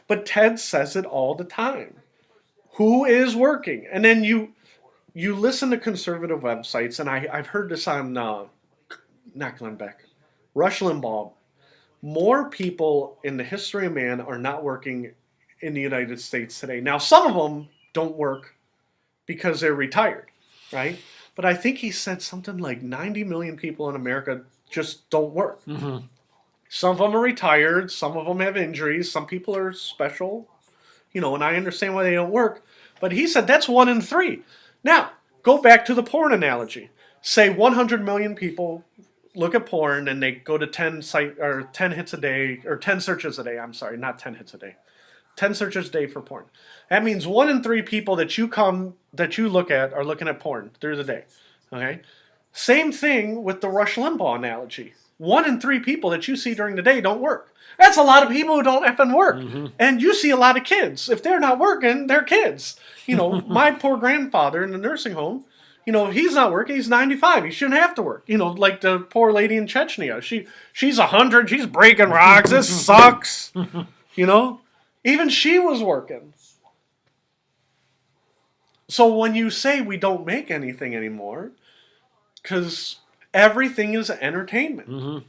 [SPEAKER 1] But Ted says it all the time. Who is working? And then you listen to conservative websites, and I've heard this on, not Glenn Beck, Rush Limbaugh. More people in the history of man are not working in the United States today. Now, some of them don't work because they're retired, right? But I think he said something like 90 million people in America just don't work.
[SPEAKER 2] Mm-hmm.
[SPEAKER 1] Some of them are retired. Some of them have injuries. Some people are special, and I understand why they don't work. But he said that's 1 in 3. Now, go back to the porn analogy. Say 100 million people look at porn and they go to 10 hits a day, or 10 searches a day. I'm sorry, not 10 hits a day. 10 searches a day for porn. That means 1 in 3 people that you look at are looking at porn through the day. Okay? Same thing with the Rush Limbaugh analogy. 1 in 3 people that you see during the day don't work. That's a lot of people who don't effing work.
[SPEAKER 2] Mm-hmm.
[SPEAKER 1] And you see a lot of kids. If they're not working, they're kids. My poor grandfather in the nursing home, he's not working. He's 95. He shouldn't have to work. Like the poor lady in Chechnya. She's 100. She's breaking rocks. This sucks. Even she was working. So when you say we don't make anything anymore, because everything is entertainment.
[SPEAKER 2] Mm-hmm.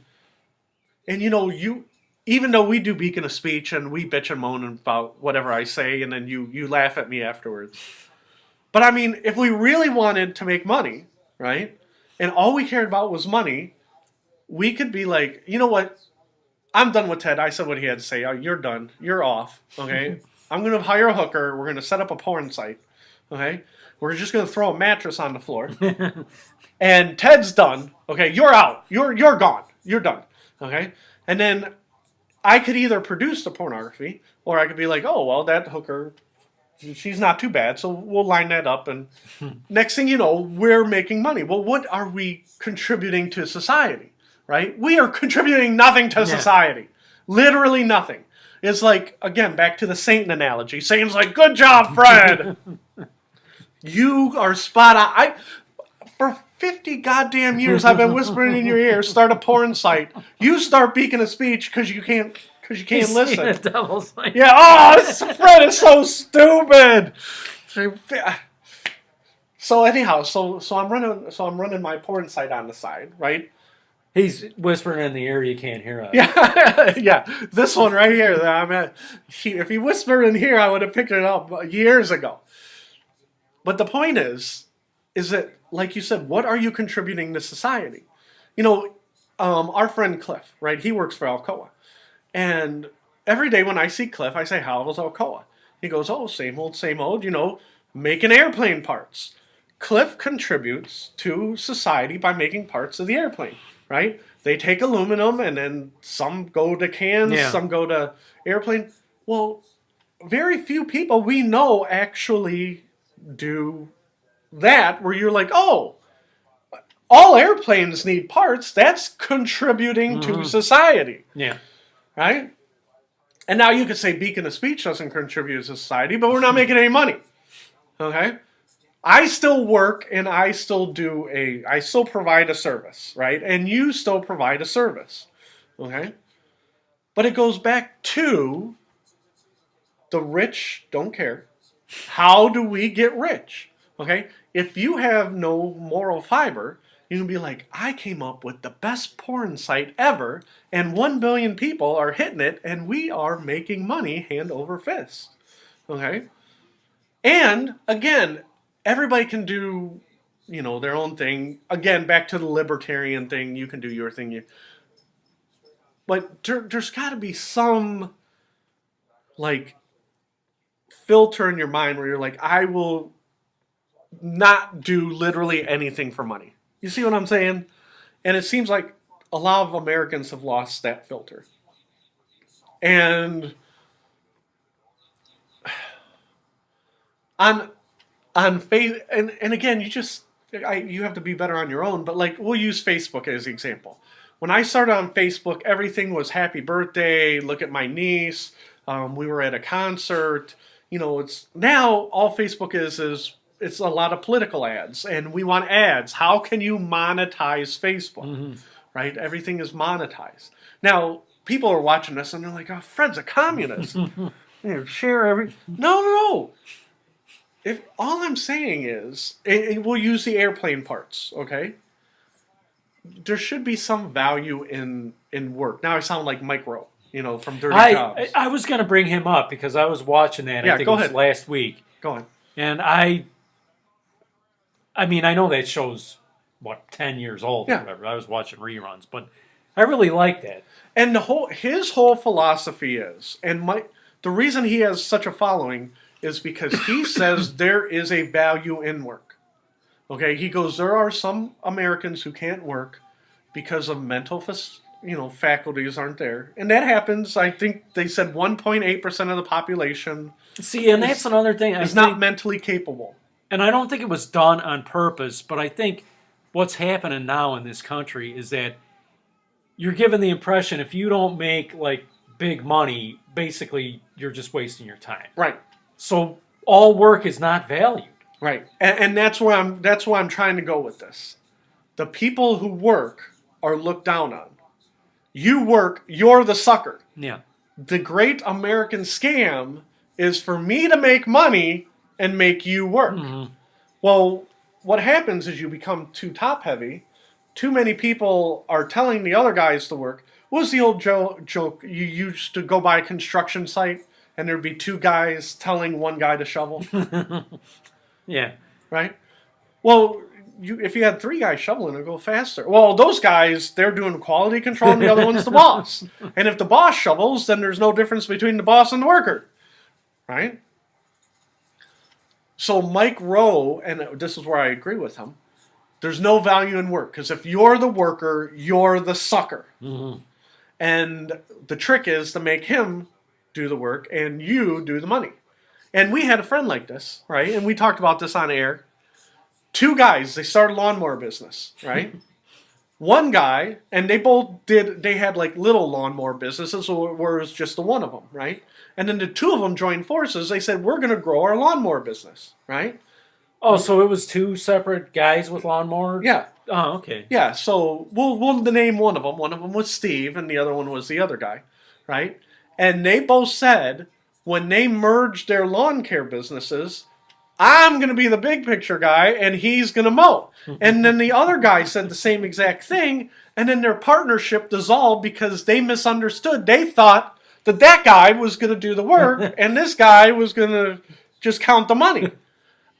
[SPEAKER 1] And even though we do Beacon of Speech and we bitch and moan about whatever I say, and then you laugh at me afterwards. But I mean, if we really wanted to make money, right, and all we cared about was money, we could be like, you know what? I'm done with Ted. I said what he had to say. You're done. You're off. Okay? I'm going to hire a hooker. We're going to set up a porn site. Okay? We're just going to throw a mattress on the floor. And Ted's done. Okay? You're out. You're gone. You're done. Okay? And then I could either produce the pornography, or I could be like, oh, well, that hooker, she's not too bad, so we'll line that up. And next thing you know, we're making money. Well, what are we contributing to society? Right? We are contributing nothing to society. Literally nothing. It's like, again, back to the Satan analogy. Satan's like, good job, Fred. You are spot on. For 50 goddamn years, I've been whispering in your ear, start a porn site. You start Beacon of Speech because you can't listen.
[SPEAKER 2] The devil's like,
[SPEAKER 1] Yeah, Fred is so stupid. So anyhow, so I'm running my porn site on the side, right?
[SPEAKER 2] he's whispering in the ear. You can't hear us.
[SPEAKER 1] Yeah, yeah. This one right here. If he whispered in here, I would have picked it up years ago. But the point is that, like you said, what are you contributing to society? Our friend Cliff, right? He works for Alcoa. And every day when I see Cliff, I say, how's Alcoa? He goes, oh, same old, making airplane parts. Cliff contributes to society by making parts of the airplane, right? They take aluminum and then some go to cans, some go to airplane. Well, very few people we know actually do that, where you're like, oh, all airplanes need parts. That's contributing to society.
[SPEAKER 2] Yeah.
[SPEAKER 1] Right? And now you could say Beacon of Speech doesn't contribute to society, but we're not making any money. Okay? I still work and I still provide a service, right? And you still provide a service. Okay? But it goes back to the rich don't care. How do we get rich? Okay? If you have no moral fiber, you can be like, I came up with the best porn site ever, and 1 billion people are hitting it, and we are making money hand over fist. Okay? And, again, everybody can do, their own thing. Again, back to the libertarian thing, you can do your thing. But there's got to be some, filter in your mind where you're like, I will not do literally anything for money. You see what I'm saying? And it seems like a lot of Americans have lost that filter. And on and again, you have to be better on your own, but like we'll use Facebook as an example. When I started on Facebook, everything was happy birthday, look at my niece, we were at a concert. It's now all Facebook is it's a lot of political ads, and we want ads. How can you monetize Facebook? Right? Everything is monetized. Now, people are watching this and they're like, oh, Fred's a communist. Share every... No. If all I'm saying is, and we'll use the airplane parts, okay? There should be some value in work. Now I sound like Mike Rowe, from Dirty Jobs.
[SPEAKER 2] I was going to bring him up because I was watching that.
[SPEAKER 1] Yeah,
[SPEAKER 2] I think
[SPEAKER 1] go
[SPEAKER 2] it was
[SPEAKER 1] ahead.
[SPEAKER 2] last week.
[SPEAKER 1] Go on.
[SPEAKER 2] And I know that show's 10 years old or whatever. I was watching reruns, but I really like that.
[SPEAKER 1] And his whole philosophy is, the reason he has such a following is because he says there is a value in work. Okay, he goes, there are some Americans who can't work because of mental, faculties aren't there. And that happens. I think they said 1.8% of the population
[SPEAKER 2] See, and that's another thing.
[SPEAKER 1] is not mentally capable.
[SPEAKER 2] And I don't think it was done on purpose, but I think what's happening now in this country is that you're given the impression if you don't make like big money, basically you're just wasting your time.
[SPEAKER 1] Right.
[SPEAKER 2] So all work is not valued.
[SPEAKER 1] Right. And that's where I'm trying to go with this. The people who work are looked down on. You work, you're the sucker.
[SPEAKER 2] Yeah.
[SPEAKER 1] The great American scam is for me to make money and make you work. Well, what happens is you become too top heavy. Too many people are telling the other guys to work. What was the old joke? You used to go by a construction site and there'd be two guys telling one guy to shovel.
[SPEAKER 2] Yeah.
[SPEAKER 1] Right? Well, if you had three guys shoveling, it'd go faster. Well, those guys, they're doing quality control and the other one's the boss. And if the boss shovels, then there's no difference between the boss and the worker. Right? So Mike Rowe, and this is where I agree with him, there's no value in work. Because if you're the worker, you're the sucker. And the trick is to make him do the work and you do the money. And we had a friend like this, right? And we talked about this on air. Two guys, they started a lawnmower business, right? One guy, and they had like little lawnmower businesses, or it was just the one of them, right? And then the two of them joined forces. They said, we're going to grow our lawnmower business, right?
[SPEAKER 2] Oh, so it was two separate guys with lawnmowers?
[SPEAKER 1] Yeah.
[SPEAKER 2] Oh, okay.
[SPEAKER 1] Yeah, so we'll name one of them. One of them was Steve, and the other one was the other guy, right? And they both said, when they merged their lawn care businesses, I'm going to be the big picture guy, and he's going to mow. And then the other guy said the same exact thing, and then their partnership dissolved because they misunderstood. They thought that guy was going to do the work, and this guy was going to just count the money.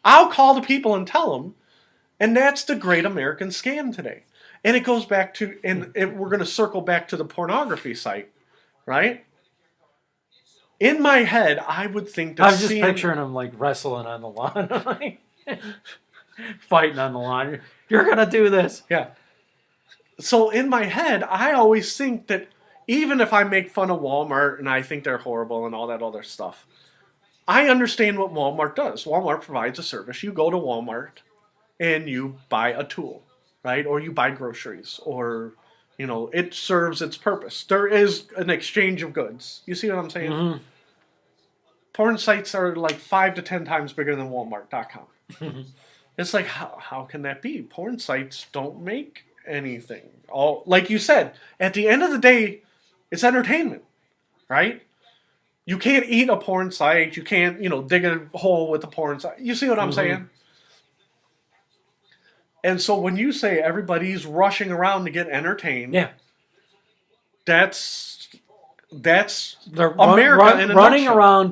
[SPEAKER 1] I'll call the people and tell them, and that's the great American scam today. And it goes back to, we're going to circle back to the pornography site, right? In my head, I would think that
[SPEAKER 2] I was just picturing him like wrestling on the lawn, fighting on the lawn. You're gonna do this,
[SPEAKER 1] yeah. So in my head, I always think that even if I make fun of Walmart and I think they're horrible and all that other stuff, I understand what Walmart does. Walmart provides a service. You go to Walmart and you buy a tool, right? Or you buy groceries, or it serves its purpose. There is an exchange of goods. You see what I'm saying? Porn sites are like 5 to 10 times bigger than Walmart.com. It's like, how can that be? Porn sites don't make anything. Like you said, at the end of the day, it's entertainment, right? You can't eat a porn site. You can't, dig a hole with a porn site. You see what I'm saying? And so when you say everybody's rushing around to get entertained,
[SPEAKER 2] yeah,
[SPEAKER 1] that's
[SPEAKER 2] they're
[SPEAKER 1] America in a
[SPEAKER 2] running
[SPEAKER 1] nutshell.
[SPEAKER 2] around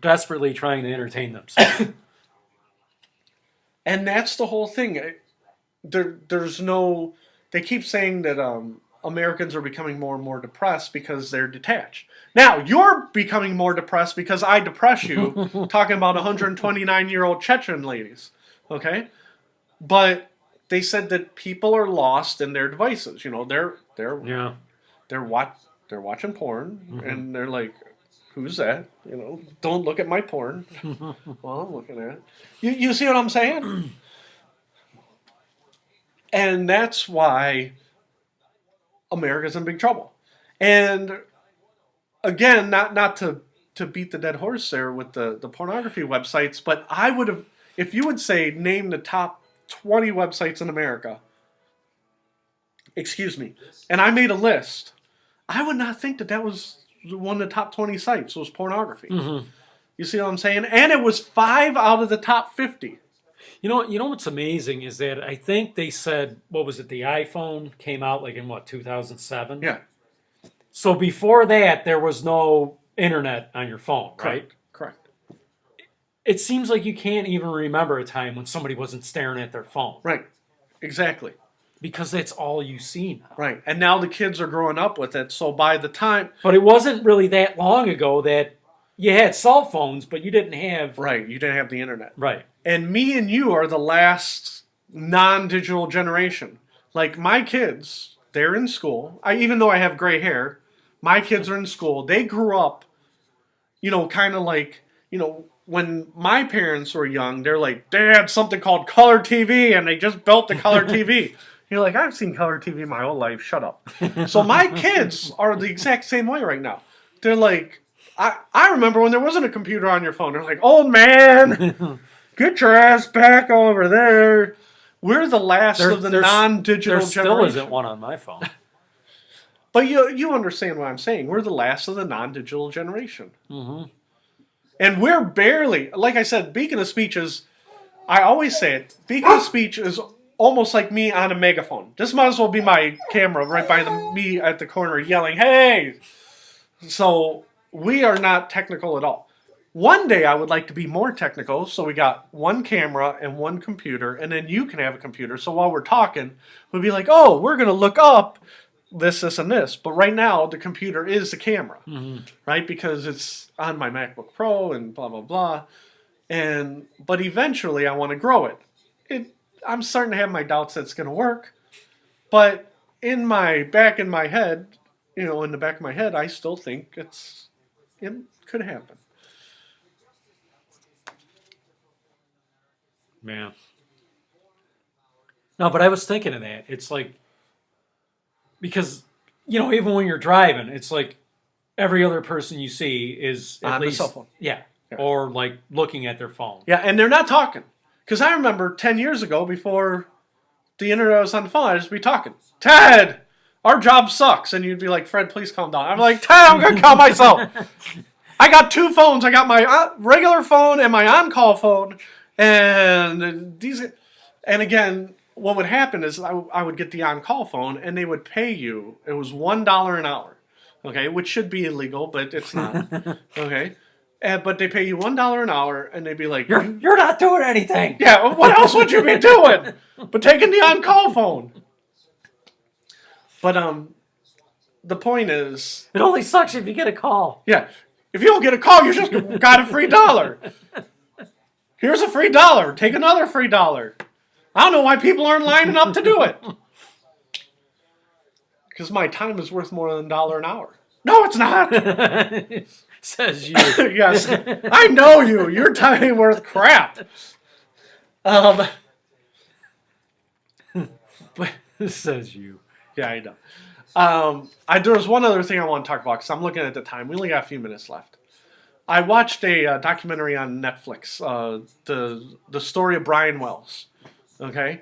[SPEAKER 2] desperately trying to entertain themselves.
[SPEAKER 1] And that's the whole thing. There's no. They keep saying that Americans are becoming more and more depressed because they're detached. Now you're becoming more depressed because I depress you, talking about 129-year-old Chechen ladies. Okay, but they said that people are lost in their devices.
[SPEAKER 2] Yeah.
[SPEAKER 1] They're watching porn, and they're like, "Who's that?" Don't look at my porn. Well, I'm looking at it. You see what I'm saying? And that's why America's in big trouble. And again, not to beat the dead horse there with the pornography websites, but I would have, if you would say name the top 20 websites in America, excuse me, and I made a list, I would not think that was one of the top 20 sites was pornography. You see what I'm saying? And it was 5 out of the top 50.
[SPEAKER 2] You know what's amazing is that I think they said, what was it, the iPhone came out like in 2007?
[SPEAKER 1] Yeah.
[SPEAKER 2] So before that, there was no internet on your phone, right?
[SPEAKER 1] Correct.
[SPEAKER 2] It seems like you can't even remember a time when somebody wasn't staring at their phone.
[SPEAKER 1] Right. Exactly.
[SPEAKER 2] Because that's all you see now.
[SPEAKER 1] Right. And now the kids are growing up with it, so by the time...
[SPEAKER 2] But it wasn't really that long ago that you had cell phones, but you didn't have...
[SPEAKER 1] Right, you didn't have the internet.
[SPEAKER 2] Right.
[SPEAKER 1] And me and you are the last non-digital generation. Like, my kids, they're in school. Even though I have gray hair, my kids are in school. They grew up, kind of like, when my parents were young, they're like, they had something called color TV, and they just built the color TV. You're like, I've seen color TV my whole life. Shut up. So my kids are the exact same way right now. They're like, I remember when there wasn't a computer on your phone. They're like, old man, get your ass back over there. We're the last of the non-digital generation.
[SPEAKER 2] There still isn't one on my phone.
[SPEAKER 1] But you understand what I'm saying. We're the last of the non-digital generation. And we're barely, like I said, Beacon of Speech is, I always say it, Beacon of Speech is almost like me on a megaphone. This might as well be my camera right by me at the corner yelling, hey! So we are not technical at all. One day I would like to be more technical, so we got one camera and one computer, and then you can have a computer. So while we're talking, we'll be like, oh, we're going to look up this, and this. But right now, the computer is the camera, right? Because it's on my MacBook Pro and blah, blah, blah. But eventually I want to grow it. I'm starting to have my doubts that it's going to work. But in the back of my head, I still think it could happen.
[SPEAKER 2] Man. No, but I was thinking of that. It's like, because, even when you're driving, it's like every other person you see is at
[SPEAKER 1] on
[SPEAKER 2] least,
[SPEAKER 1] the cell phone.
[SPEAKER 2] Yeah. Or like looking at their phone.
[SPEAKER 1] Yeah, and they're not talking. Because I remember 10 years ago, before the internet was on the phone, I'd just be talking. Ted, our job sucks. And you'd be like, Fred, please calm down. I'm like, Ted, I'm going to calm myself. I got 2 phones. I got my regular phone and my on-call phone. And again, what would happen is I would get the on-call phone, and they would pay you. It was $1 an hour, okay, which should be illegal, but it's not, okay. But they pay you $1 an hour, and they'd be like,
[SPEAKER 2] "You're not doing anything."
[SPEAKER 1] Yeah, what else would you be doing? But taking the on-call phone. But the point is,
[SPEAKER 2] it only sucks if you get a call.
[SPEAKER 1] Yeah, if you don't get a call, you just got a free $1. Here's a free $1. Take another free $1. I don't know why people aren't lining up to do it. Because my time is worth more than $1 an hour. No, it's not.
[SPEAKER 2] Says you.
[SPEAKER 1] Yes, I know you. Your time ain't worth crap. But
[SPEAKER 2] says you.
[SPEAKER 1] Yeah, I know. There was one other thing I want to talk about because I'm looking at the time. We only got a few minutes left. I watched a documentary on Netflix, the story of Brian Wells. Okay,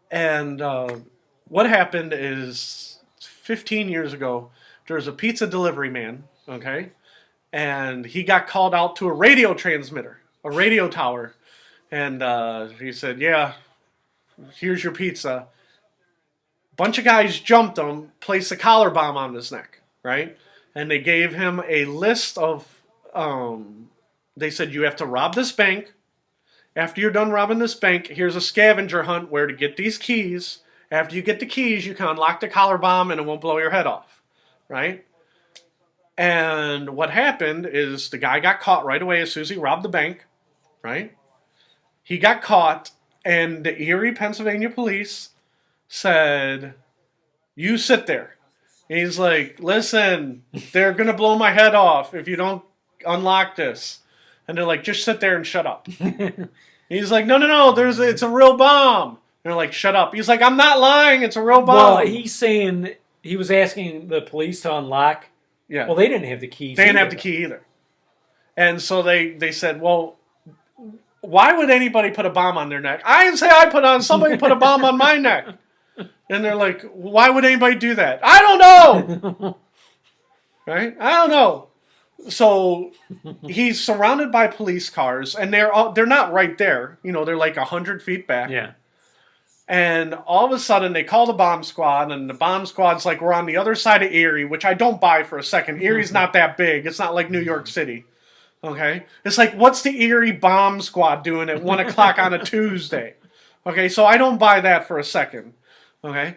[SPEAKER 1] and what happened is 15 years ago, there was a pizza delivery man. Okay. And he got called out to a radio transmitter, a radio tower. And he said, yeah, here's your pizza. Bunch of guys jumped him, placed a collar bomb on his neck, right? And they gave him a list of, they said, you have to rob this bank. After you're done robbing this bank, here's a scavenger hunt where to get these keys. After you get the keys, you can unlock the collar bomb and it won't blow your head off, right? And what happened is the guy got caught right away as soon as he robbed the bank, right? He got caught, and the Erie, Pennsylvania police said, "You sit there." And he's like, "Listen, they're going to blow my head off if you don't unlock this." And they're like, "Just sit there and shut up." He's like, "No, it's a real bomb." They're like, "Shut up." He's like, "I'm not lying, it's a real bomb."
[SPEAKER 2] Well, he's saying he was asking the police to unlock.
[SPEAKER 1] Yeah.
[SPEAKER 2] Well, they didn't have the keys.
[SPEAKER 1] They didn't have the key either. And so they said, "Well, why would anybody put a bomb on their neck?" "I didn't say I put on, somebody put a bomb on my neck." And they're like, "Why would anybody do that?" "I don't know." Right? "I don't know." So he's surrounded by police cars, and they're not right there. You know, they're like 100 feet back.
[SPEAKER 2] Yeah.
[SPEAKER 1] And all of a sudden, they call the bomb squad, and the bomb squad's like, "We're on the other side of Erie," which I don't buy for a second. Erie's not that big. It's not like New York City. Okay? It's like, what's the Erie bomb squad doing at 1 o'clock on a Tuesday? Okay, so I don't buy that for a second. Okay?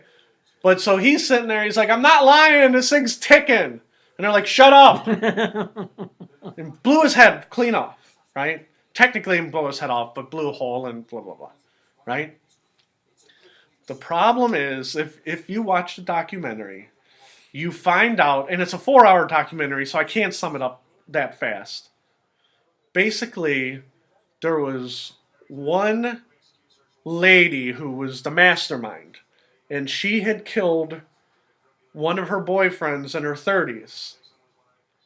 [SPEAKER 1] But so he's sitting there, he's like, "I'm not lying, this thing's ticking." And they're like, "Shut up." And blew his head clean off, right? Technically, didn't blow his head off, but blew a hole and blah, blah, blah, right? The problem is, if you watch the documentary, you find out, and it's a 4-hour documentary, so I can't sum it up that fast. Basically, there was one lady who was the mastermind, and she had killed one of her boyfriends in her 30s,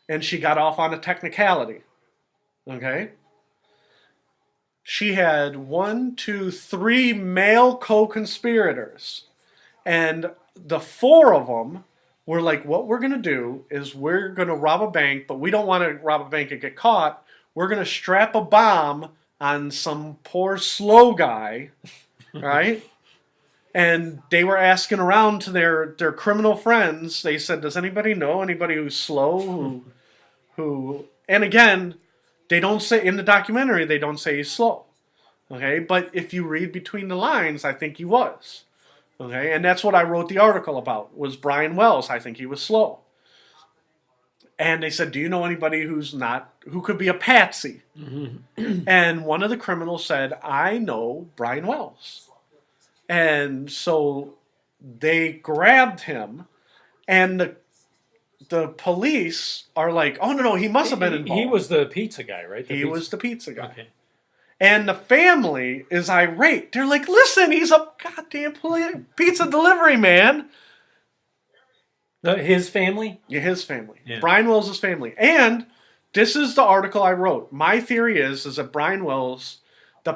[SPEAKER 1] and she got off on a technicality. Okay? She had 3 male co-conspirators, and the 4 of them were like, "What we're going to do is we're going to rob a bank, but we don't want to rob a bank and get caught. We're going to strap a bomb on some poor slow guy," right? And they were asking around to their criminal friends. They said, "Does anybody know anybody who's slow, who?" And again, they don't say, in the documentary, they don't say he's slow. Okay, but if you read between the lines, I think he was. Okay, and that's what I wrote the article about, was Brian Wells. I think he was slow. And they said, "Do you know anybody who could be a patsy?" Mm-hmm. And one of the criminals said, "I know Brian Wells." And so they grabbed him, and the police are like, "Oh, no, he must have been involved."
[SPEAKER 2] He was the pizza guy, right?
[SPEAKER 1] He was the pizza guy.
[SPEAKER 2] Okay.
[SPEAKER 1] And the family is irate. They're like, "Listen, he's a goddamn pizza delivery man."
[SPEAKER 2] His family?
[SPEAKER 1] Yeah, his family.
[SPEAKER 2] Yeah.
[SPEAKER 1] Brian Wells' family. And this is the article I wrote. My theory is that Brian Wells, the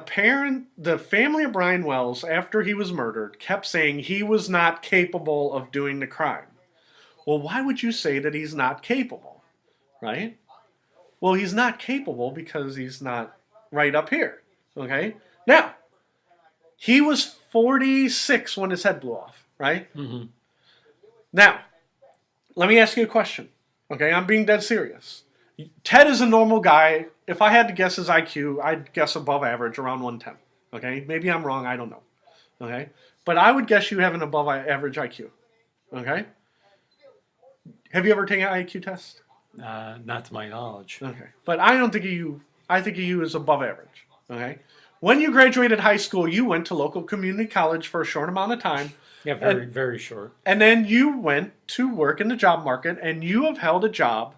[SPEAKER 1] family of Brian Wells, after he was murdered, kept saying he was not capable of doing the crime. Well, why would you say that he's not capable? Right? Well, he's not capable because he's not right up here. Okay? Now, he was 46 when his head blew off, right? Mm-hmm. Now, let me ask you a question. Okay? I'm being dead serious. Ted is a normal guy. If I had to guess his IQ, I'd guess above average, around 110. Okay? Maybe I'm wrong. I don't know. Okay? But I would guess you have an above average IQ. Okay? Have you ever taken an IQ test?
[SPEAKER 2] Not to my knowledge.
[SPEAKER 1] Okay. But I don't think I think of you as above average. Okay? When you graduated high school, you went to local community college for a short amount of time.
[SPEAKER 2] Yeah, very short.
[SPEAKER 1] And then you went to work in the job market, and you have held a job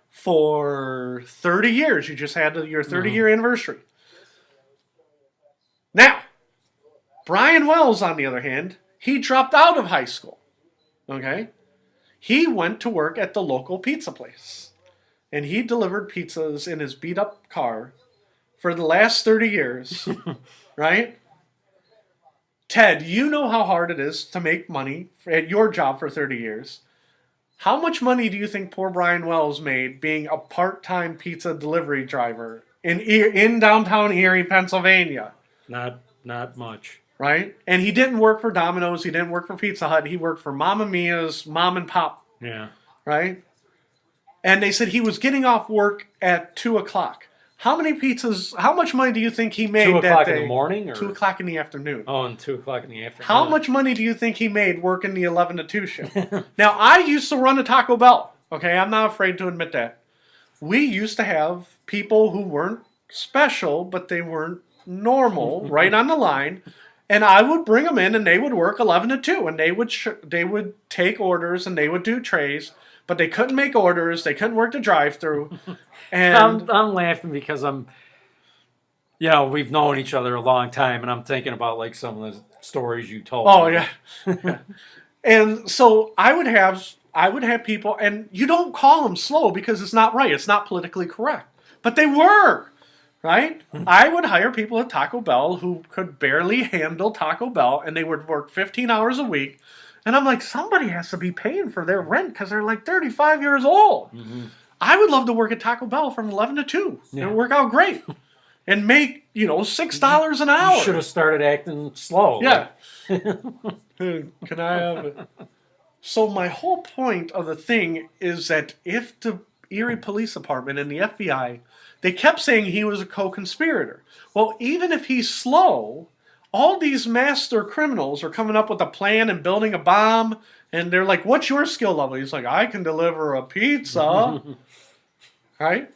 [SPEAKER 1] for 30 years. You just had your 30-year anniversary. Now, Brian Wells, on the other hand, he dropped out of high school. Okay? He went to work at the local pizza place. And he delivered pizzas in his beat-up car for the last 30 years. Right? Ted, you know how hard it is to make money at your job for 30 years. How much money do you think poor Brian Wells made being a part-time pizza delivery driver in downtown Erie, Pennsylvania?
[SPEAKER 2] Not much.
[SPEAKER 1] Right? And he didn't work for Domino's. He didn't work for Pizza Hut. He worked for Mamma Mia's mom and pop.
[SPEAKER 2] Yeah.
[SPEAKER 1] Right? And they said he was getting off work at 2 o'clock. How much money do you think he made
[SPEAKER 2] 2
[SPEAKER 1] that
[SPEAKER 2] o'clock
[SPEAKER 1] day?
[SPEAKER 2] in the morning? Or?
[SPEAKER 1] 2 o'clock in the afternoon.
[SPEAKER 2] Oh, and 2 o'clock in the afternoon.
[SPEAKER 1] How much money do you think he made working the 11 to 2 shift? Now, I used to run a Taco Bell. Okay, I'm not afraid to admit that. We used to have people who weren't special, but they weren't normal, right on the line. And I would bring them in, and they would work 11 to 2, and they would take orders, and they would do trays, but they couldn't make orders. They couldn't work the drive-through. And
[SPEAKER 2] I'm laughing because we've known each other a long time, and I'm thinking about like some of the stories you told.
[SPEAKER 1] oh
[SPEAKER 2] me.
[SPEAKER 1] yeah, and so I would have people, and you don't call them slow because it's not right. It's not politically correct, but they were. Right? I would hire people at Taco Bell who could barely handle Taco Bell, and they would work 15 hours a week. And I'm like, somebody has to be paying for their rent because they're like 35 years old.
[SPEAKER 2] Mm-hmm.
[SPEAKER 1] I would love to work at Taco Bell from 11 to 2 and work out great and make, $6 an hour.
[SPEAKER 2] You should have started acting slow.
[SPEAKER 1] Yeah. Can I have it? So my whole point of the thing is that if the Erie Police Department and the FBI, they kept saying he was a co-conspirator. Well, even if he's slow, all these master criminals are coming up with a plan and building a bomb, and they're like, what's your skill level? He's like, I can deliver a pizza. Right?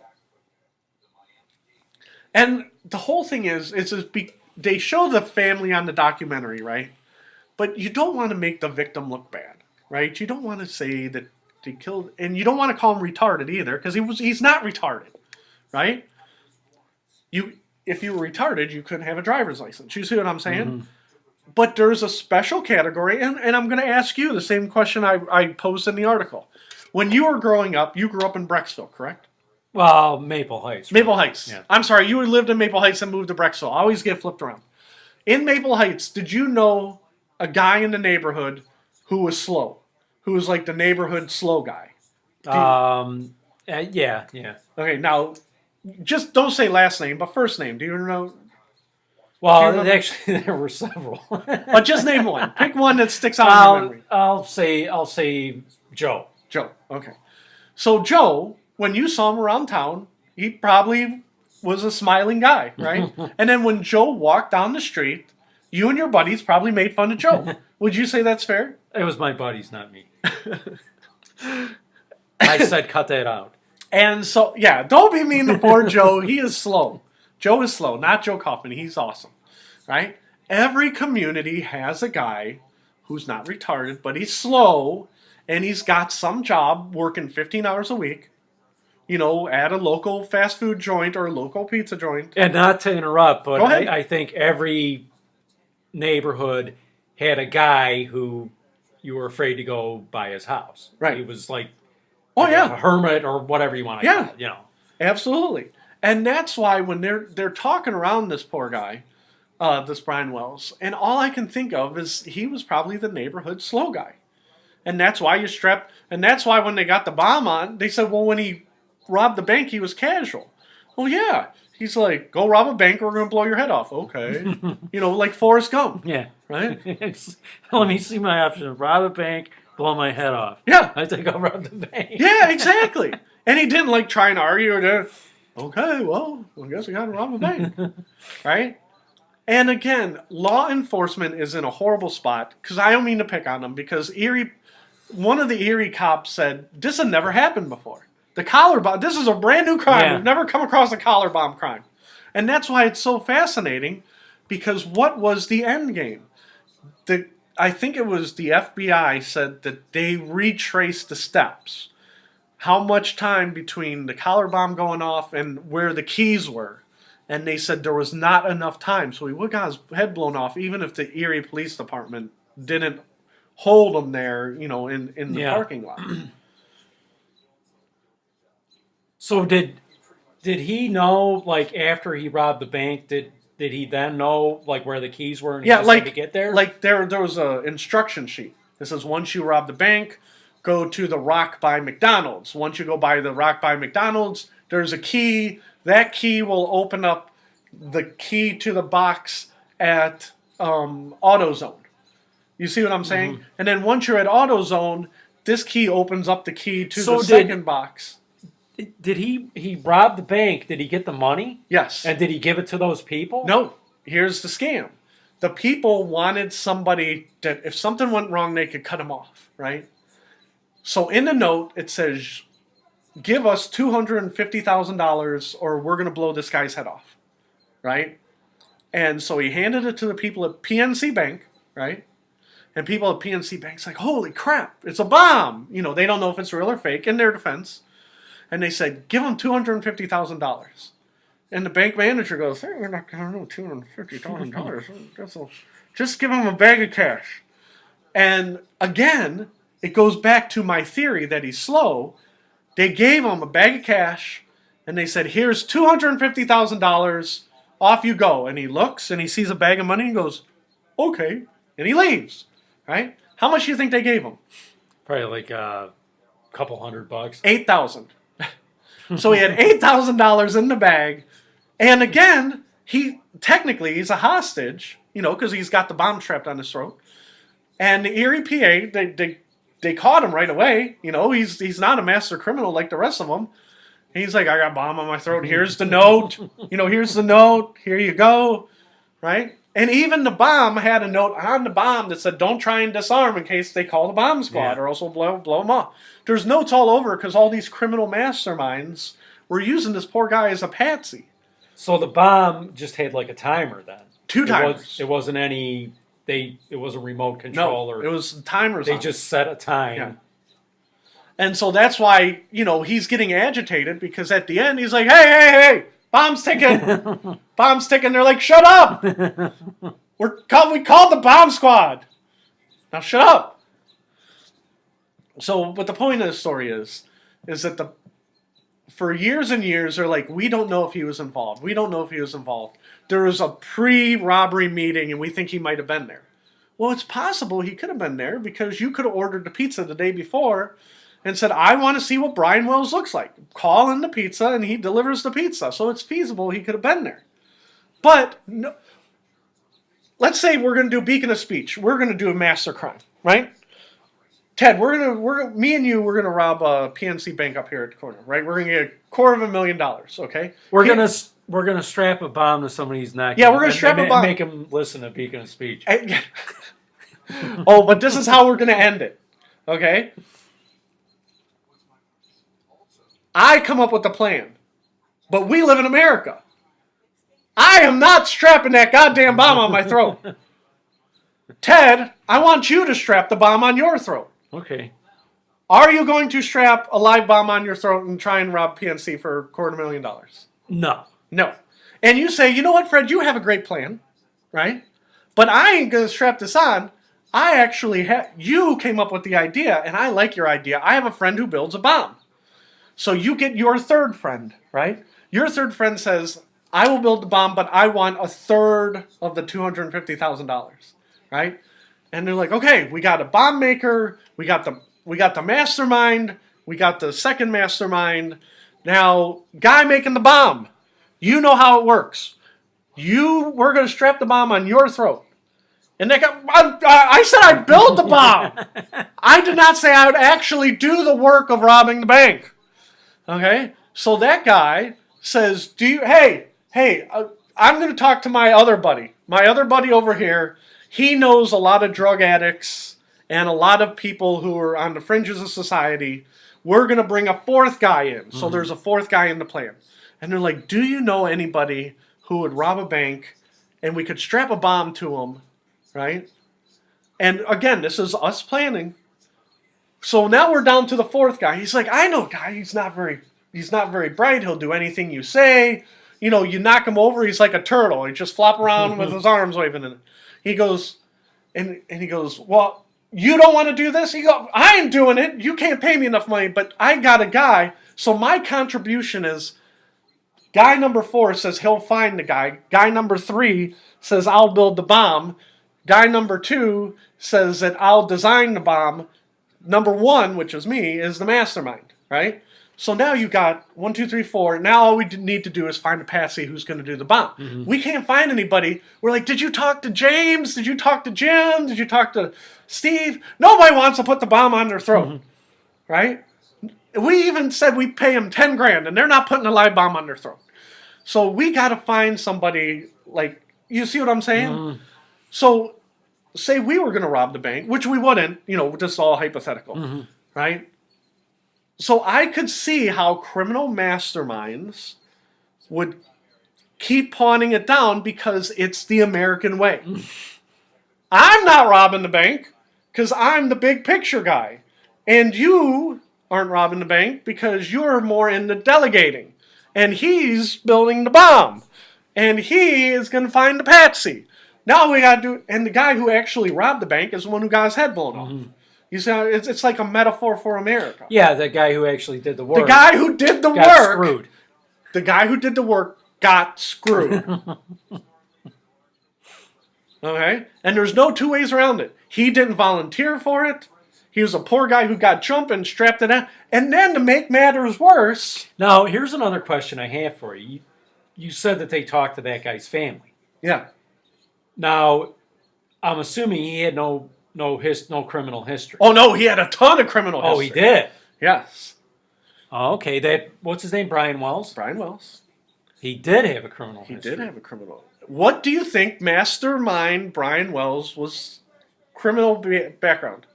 [SPEAKER 1] And the whole thing is they show the family on the documentary, right? But you don't want to make the victim look bad, right? You don't want to say that they killed, and you don't want to call him retarded either, because he's not retarded, right? If you were retarded, you couldn't have a driver's license. You see what I'm saying? Mm-hmm. But there's a special category, and I'm going to ask you the same question I posed in the article. When you were growing up, you grew up in Brecksville, correct?
[SPEAKER 2] Well, Maple Heights.
[SPEAKER 1] Maple Heights.
[SPEAKER 2] Yeah.
[SPEAKER 1] I'm sorry, you lived in Maple Heights and moved to Brecksville. I always get flipped around. In Maple Heights, did you know a guy in the neighborhood who was slow? Who was like the neighborhood slow guy?
[SPEAKER 2] Yeah.
[SPEAKER 1] Okay, now, just don't say last name, but first name. Do you know?
[SPEAKER 2] Well, actually, there were several.
[SPEAKER 1] But just name one. Pick one that sticks out in your memory.
[SPEAKER 2] I'll say Joe.
[SPEAKER 1] Joe, okay. So Joe, when you saw him around town, he probably was a smiling guy, right? And then when Joe walked down the street, you and your buddies probably made fun of Joe. Would you say that's fair?
[SPEAKER 2] It was my buddies, not me. I said cut that out.
[SPEAKER 1] And so, yeah, don't be mean to poor Joe. He is slow. Joe is slow, not Joe Kaufman. He's awesome, right? Every community has a guy who's not retarded, but he's slow, and he's got some job working 15 hours a week, at a local fast food joint or a local pizza joint.
[SPEAKER 2] And not to interrupt, but
[SPEAKER 1] Go ahead.
[SPEAKER 2] I think every neighborhood had a guy who you were afraid to go by his house.
[SPEAKER 1] Right.
[SPEAKER 2] He was like
[SPEAKER 1] a
[SPEAKER 2] hermit or whatever you want to call it.
[SPEAKER 1] Absolutely. And that's why when they're talking around this poor guy, this Brian Wells, and all I can think of is he was probably the neighborhood slow guy. And that's why and that's why when they got the bomb on, they said, well, when he robbed the bank, he was casual. Well, yeah. He's like, go rob a bank, or we're going to blow your head off. Okay. Like Forrest Gump.
[SPEAKER 2] Yeah.
[SPEAKER 1] Right?
[SPEAKER 2] Let me see my options. Rob a bank, blow my head off.
[SPEAKER 1] Yeah.
[SPEAKER 2] I think I'll rob the bank.
[SPEAKER 1] Yeah, exactly. And he didn't try and argue or okay, well, I guess I got to rob a bank. Right? And again, law enforcement is in a horrible spot, because I don't mean to pick on them, because one of the Erie cops said, this had never happened before. The collar bomb, this is a brand new crime.
[SPEAKER 2] Yeah.
[SPEAKER 1] We've never come across a collar bomb crime. And that's why it's so fascinating, because what was the end game? I think it was the FBI said that they retraced the steps. How much time between the collar bomb going off and where the keys were. And they said there was not enough time. So he would have got his head blown off, even if the Erie Police Department didn't hold him there, in the parking lot. So
[SPEAKER 2] did he know, after he robbed the bank, did he then know, where the keys were and he just had to get there?
[SPEAKER 1] There was an instruction sheet. It says, once you rob the bank, go to the Rock by McDonald's. Once you go by the Rock by McDonald's, there's a key. That key will open up the key to the box at AutoZone. You see what I'm saying? Mm-hmm. And then once you're at AutoZone, this key opens up the key to the second box.
[SPEAKER 2] Did he rob the bank? Did he get the money?
[SPEAKER 1] Yes.
[SPEAKER 2] And did he give it to those people?
[SPEAKER 1] No. Here's the scam. The people wanted somebody that if something went wrong, they could cut him off, right? So in the note, it says, give us $250,000 or we're going to blow this guy's head off, right? And so he handed it to the people at PNC Bank, right? And people at PNC Bank's like, holy crap, it's a bomb. You know, they don't know if it's real or fake in their defense. And they said, give him $250,000. And the bank manager goes, hey, we're not going to know $250,000. Just give him a bag of cash. And again, it goes back to my theory that he's slow. They gave him a bag of cash, and they said, here's $250,000. Off you go. And he looks, and he sees a bag of money and goes, okay. And he leaves, right? How much do you think they gave him?
[SPEAKER 2] Probably like a couple $100.
[SPEAKER 1] $8,000. So he had $8,000 in the bag. And again, he's a hostage, you know, because he's got the bomb strapped on his throat. And the Erie PA, they caught him right away. You know, he's not a master criminal like the rest of them. He's like, I got a bomb on my throat. Here's the note. You know, here's the note. Here you go. Right? And even the bomb had a note on the bomb that said, don't try and disarm in case they call the bomb squad or else we'll blow them up. There's notes all over because all these criminal masterminds were using this poor guy as a patsy.
[SPEAKER 2] So the bomb just had like a timer then?
[SPEAKER 1] 2 timers.
[SPEAKER 2] It wasn't any... It was a remote control.
[SPEAKER 1] No, it was timers.
[SPEAKER 2] They just set a time.
[SPEAKER 1] Yeah. And so that's why, you know, he's getting agitated because at the end he's like, hey, bomb's ticking. Bomb's ticking. They're like, shut up. We called the bomb squad. Now shut up. So, but the point of the story is that for years and years, they're like, we don't know if he was involved. We don't know if he was involved. There was a pre-robbery meeting, and we think he might have been there. Well, it's possible he could have been there because you could have ordered the pizza the day before and said, I want to see what Brian Wells looks like. Call in the pizza, and he delivers the pizza. So it's feasible he could have been there. But no, let's say we're going to do Beacon of Speech. We're going to do a master crime, right? Ted, me and you, we're gonna rob a PNC Bank up here at the corner, right? We're gonna get $250,000, okay?
[SPEAKER 2] We're gonna strap a bomb to somebody's neck.
[SPEAKER 1] Yeah, we're gonna strap a bomb.
[SPEAKER 2] Make him listen to Beacon of Speech.
[SPEAKER 1] Oh, but this is how we're gonna end it, okay? I come up with the plan, but we live in America. I am not strapping that goddamn bomb on my throat. Ted, I want you to strap the bomb on your throat.
[SPEAKER 2] Okay.
[SPEAKER 1] Are you going to strap a live bomb on your throat and try and rob PNC for $250,000?
[SPEAKER 2] No.
[SPEAKER 1] No. And you say, you know what, Fred, you have a great plan, right? But I ain't going to strap this on. You came up with the idea, and I like your idea. I have a friend who builds a bomb. So you get your third friend, right? Your third friend says, I will build the bomb, but I want a third of the $250,000, right? And they're like, okay, we got a bomb maker, we got the mastermind, we got the second mastermind. Now, guy making the bomb, you know how it works. We're going to strap the bomb on your throat. And I said I'd build the bomb. I did not say I would actually do the work of robbing the bank. Okay? So that guy says, I'm going to talk to my other buddy. My other buddy over here. He knows a lot of drug addicts and a lot of people who are on the fringes of society. We're going to bring a fourth guy in. So there's a fourth guy in the plan. And they're like, do you know anybody who would rob a bank and we could strap a bomb to him, right? And again, this is us planning. So now we're down to the fourth guy. He's like, I know a guy. He's not very bright. He'll do anything you say. You know, you knock him over, he's like a turtle. He just flop around with his arms waving in it. He goes, and he goes, well, you don't want to do this? He goes, I ain't doing it. You can't pay me enough money, but I got a guy. So my contribution is, guy number 4 says he'll find the guy. Guy number 3 says I'll build the bomb. Guy number 2 says that I'll design the bomb. Number 1, which is me, is the mastermind, right? So now you got 1, 2, 3, 4. Now all we need to do is find a patsy who's going to do the bomb. Mm-hmm. We can't find anybody. We're like, did you talk to James? Did you talk to Jim? Did you talk to Steve? Nobody wants to put the bomb on their throat, right? We even said we pay them $10,000, and they're not putting a live bomb on their throat. So we got to find somebody, like, you see what I'm saying? So say we were going to rob the bank, which we wouldn't, this is all hypothetical, right? So I could see how criminal masterminds would keep pawning it down because it's the American way. I'm not robbing the bank because I'm the big picture guy. And you aren't robbing the bank because you're more into delegating. And he's building the bomb. And he is going to find the patsy. Now we got to do... And the guy who actually robbed the bank is the one who got his head blown off. You see, it's like a metaphor for America.
[SPEAKER 2] Yeah, the guy who actually did the work.
[SPEAKER 1] The guy who did the
[SPEAKER 2] got
[SPEAKER 1] work...
[SPEAKER 2] screwed.
[SPEAKER 1] The guy who did the work got screwed. Okay? And there's no two ways around it. He didn't volunteer for it. He was a poor guy who got jumped and strapped it out. And then to make matters worse...
[SPEAKER 2] Now, here's another question I have for you. You said that they talked to that guy's family.
[SPEAKER 1] Yeah.
[SPEAKER 2] Now, I'm assuming he had no criminal history.
[SPEAKER 1] Oh, no, he had a ton of criminal history.
[SPEAKER 2] Oh, he did?
[SPEAKER 1] Yes.
[SPEAKER 2] Oh, okay. What's his name? Brian Wells?
[SPEAKER 1] Brian Wells.
[SPEAKER 2] He did have a criminal history.
[SPEAKER 1] He did have a criminal. What do you think mastermind Brian Wells was criminal background?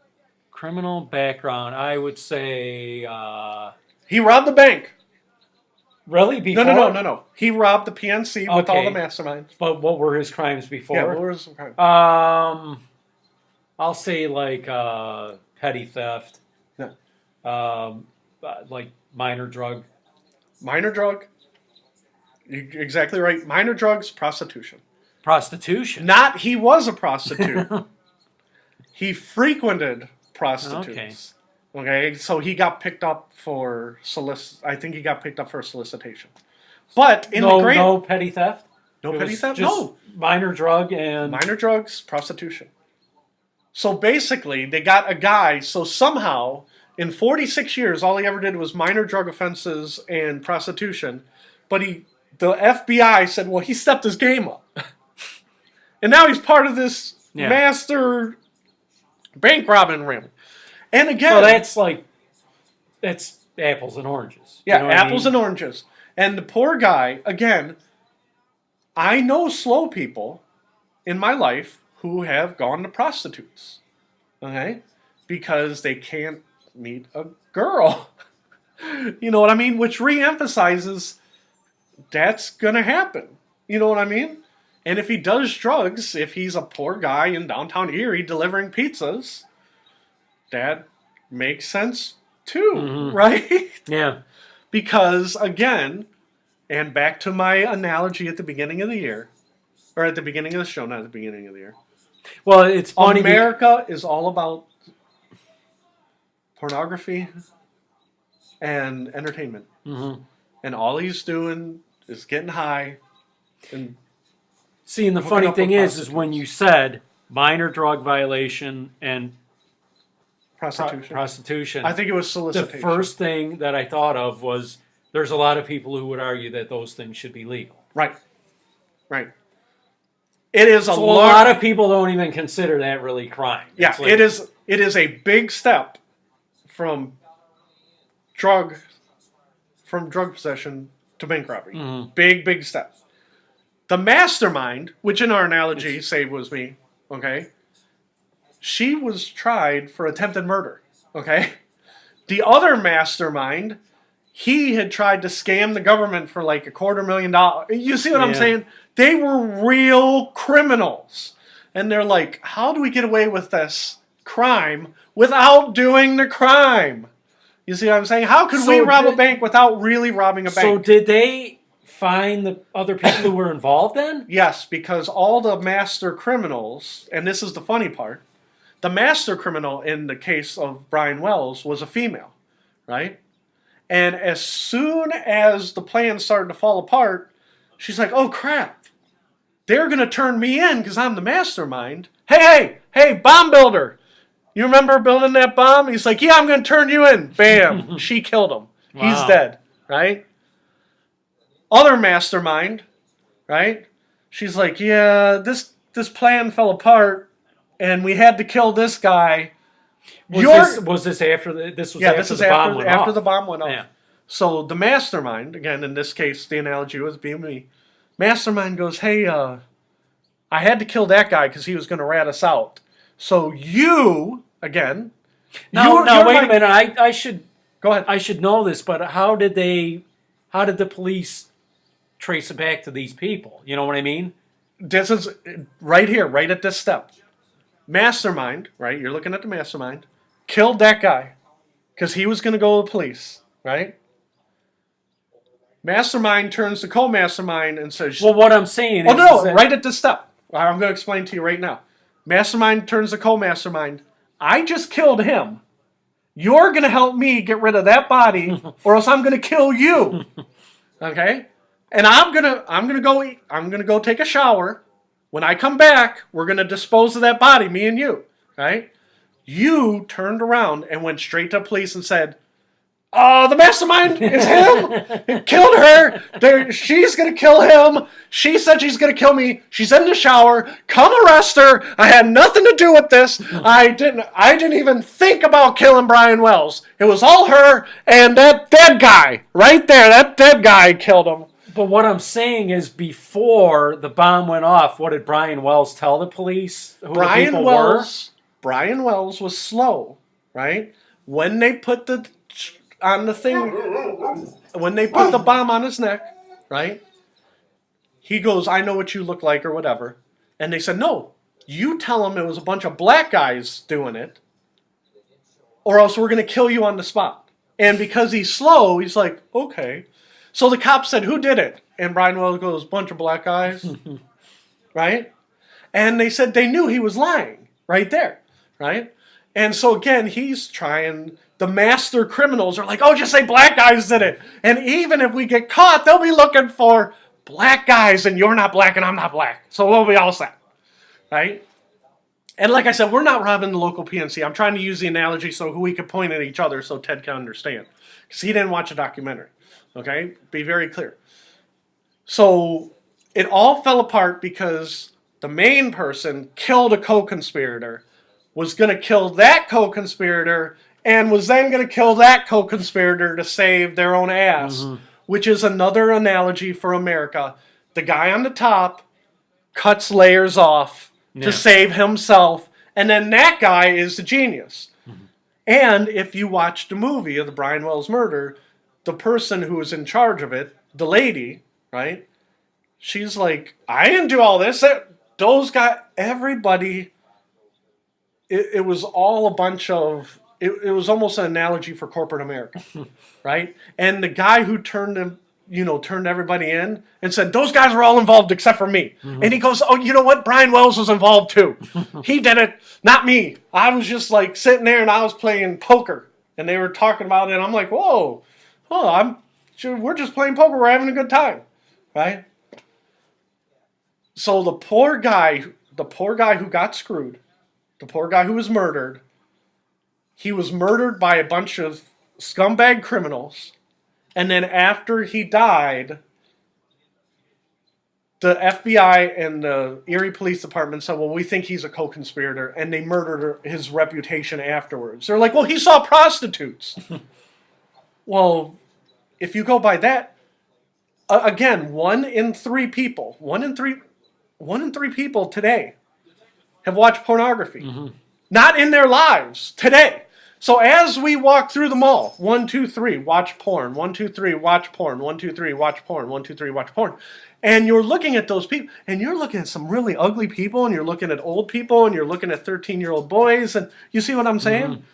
[SPEAKER 2] Criminal background, I would say...
[SPEAKER 1] He robbed the bank.
[SPEAKER 2] Really? Before?
[SPEAKER 1] No. He robbed the PNC with all the masterminds.
[SPEAKER 2] But what were his crimes before?
[SPEAKER 1] Yeah, what were his crimes?
[SPEAKER 2] I'll say like petty theft.
[SPEAKER 1] Yeah.
[SPEAKER 2] Like minor drug.
[SPEAKER 1] Minor drug? You're exactly right. Minor drugs, prostitution.
[SPEAKER 2] Prostitution?
[SPEAKER 1] Not he was a prostitute. He frequented prostitutes. Okay, so he got picked up for I think he got picked up for solicitation. But in the grand...
[SPEAKER 2] No petty theft?
[SPEAKER 1] No petty theft?
[SPEAKER 2] Just
[SPEAKER 1] No.
[SPEAKER 2] Minor drug and...
[SPEAKER 1] Minor drugs, prostitution. So basically, they got a guy, so somehow, in 46 years, all he ever did was minor drug offenses and prostitution. But the FBI said, well, he stepped his game up. And now he's part of this master bank robbing ring. And again...
[SPEAKER 2] So that's apples and oranges.
[SPEAKER 1] Yeah,
[SPEAKER 2] you know
[SPEAKER 1] apples and oranges. And the poor guy, again, I know slow people in my life who have gone to prostitutes. Okay? Because they can't meet a girl. You know what I mean? Which re-emphasizes that's going to happen. You know what I mean? And if he does drugs, if he's a poor guy in downtown Erie delivering pizzas, that makes sense too, right?
[SPEAKER 2] Yeah.
[SPEAKER 1] Because, again, and back to my analogy at the beginning of the year, or at the beginning of the show, not at the beginning of the year.
[SPEAKER 2] Well, it's funny.
[SPEAKER 1] America is all about pornography and entertainment. And all he's doing is getting high. And
[SPEAKER 2] see, and the funny thing is when you said minor drug violation and prostitution.
[SPEAKER 1] I think it was solicitation.
[SPEAKER 2] The first thing that I thought of was there's a lot of people who would argue that those things should be legal.
[SPEAKER 1] Right. It is
[SPEAKER 2] a lot of people don't even consider that really crime.
[SPEAKER 1] Yeah, it is a big step from drug possession to bank robbery. Big step. The mastermind, which in our analogy, say was me, okay? She was tried for attempted murder, okay? The other mastermind, he had tried to scam the government for like $250,000. You see what I'm saying? They were real criminals. And they're like, how do we get away with this crime without doing the crime? You see what I'm saying? How could we rob a bank without really robbing a bank?
[SPEAKER 2] So did they find the other people who were involved then?
[SPEAKER 1] Yes, because all the master criminals, and this is the funny part, the master criminal in the case of Brian Wells was a female, right? And as soon as the plan started to fall apart, she's like, oh crap, they're going to turn me in because I'm the mastermind. Hey, bomb builder. You remember building that bomb? He's like, yeah, I'm going to turn you in. Bam. She killed him. Wow. He's dead, right? Other mastermind, right? She's like, yeah, this plan fell apart, and we had to kill this guy.
[SPEAKER 2] Was this after
[SPEAKER 1] the bomb went off?
[SPEAKER 2] Yeah.
[SPEAKER 1] So the mastermind, again, in this case, the analogy was being me. Mastermind goes, hey, I had to kill that guy because he was going to rat us out. So you, again...
[SPEAKER 2] Now wait a minute. I should...
[SPEAKER 1] Go ahead.
[SPEAKER 2] I should know this, but how did the police trace it back to these people. You know what I mean?
[SPEAKER 1] This is right here, right at this step. Mastermind, right? You're looking at the mastermind. Killed that guy because he was going to go to the police, right? Mastermind turns to co-mastermind and says,
[SPEAKER 2] Well, what I'm saying
[SPEAKER 1] "Oh
[SPEAKER 2] is,
[SPEAKER 1] no,
[SPEAKER 2] is that,
[SPEAKER 1] right at this step. I'm going to explain to you right now." Mastermind turns to co-mastermind. I just killed him. You're going to help me get rid of that body, or else I'm going to kill you. Okay? And I'm gonna go take a shower. When I come back, we're gonna dispose of that body, me and you. Right? You turned around and went straight to the police and said, "Oh, the mastermind is him. He killed her. She's gonna kill him. She said she's gonna kill me. She's in the shower. Come arrest her. I had nothing to do with this. I didn't even think about killing Brian Wells. It was all her and that dead guy right there. That dead guy killed him."
[SPEAKER 2] But what I'm saying is, before the bomb went off, what did Brian Wells tell the police? Who the people were?
[SPEAKER 1] Brian Wells was slow, right? When they put the when they put the bomb on his neck, right? He goes, "I know what you look like," or whatever. And they said, "No, you tell him it was a bunch of black guys doing it, or else we're going to kill you on the spot." And because he's slow, he's like, "Okay." So the cop said, "Who did it?" And Brian Wells goes, "Bunch of black guys." Right? And they said they knew he was lying right there. Right? And so again, he's trying, the master criminals are like, "Oh, just say black guys did it. And even if we get caught, they'll be looking for black guys, and you're not black and I'm not black. So we'll be all set." Right? And like I said, we're not robbing the local PNC. I'm trying to use the analogy so we can point at each other so Ted can understand. Because he didn't watch a documentary. Okay? Be very clear. So it all fell apart because the main person killed a co-conspirator, was going to kill that co-conspirator, and was then going to kill that co-conspirator to save their own ass, which is another analogy for America. The guy on the top cuts layers off to save himself, and then that guy is the genius. And if you watch the movie of the Brian Wells murder, the person who was in charge of it, the lady, right? She's like, "I didn't do all this. Those guys, everybody." It was all a bunch of. It was almost an analogy for corporate America, right? And the guy who turned everybody in and said, "Those guys were all involved except for me." And he goes, "Oh, you know what? Brian Wells was involved too. He did it, not me. I was just like sitting there and I was playing poker, and they were talking about it. And I'm like, whoa. We're just playing poker. We're having a good time, right?" So the poor guy who got screwed, the poor guy who was murdered, he was murdered by a bunch of scumbag criminals, and then after he died, the FBI and the Erie Police Department said, "Well, we think he's a co-conspirator," and they murdered his reputation afterwards. They're like, "Well, he saw prostitutes." Well, if you go by that, again, one in three people today have watched pornography. Not in their lives, today. So as we walk through the mall, 1, 2, 3, watch porn. 1, 2, 3, watch porn. 1, 2, 3, watch porn. 1, 2, 3, watch porn. And you're looking at those people, and you're looking at some really ugly people, and you're looking at old people, and you're looking at 13-year-old boys, and you see what I'm saying?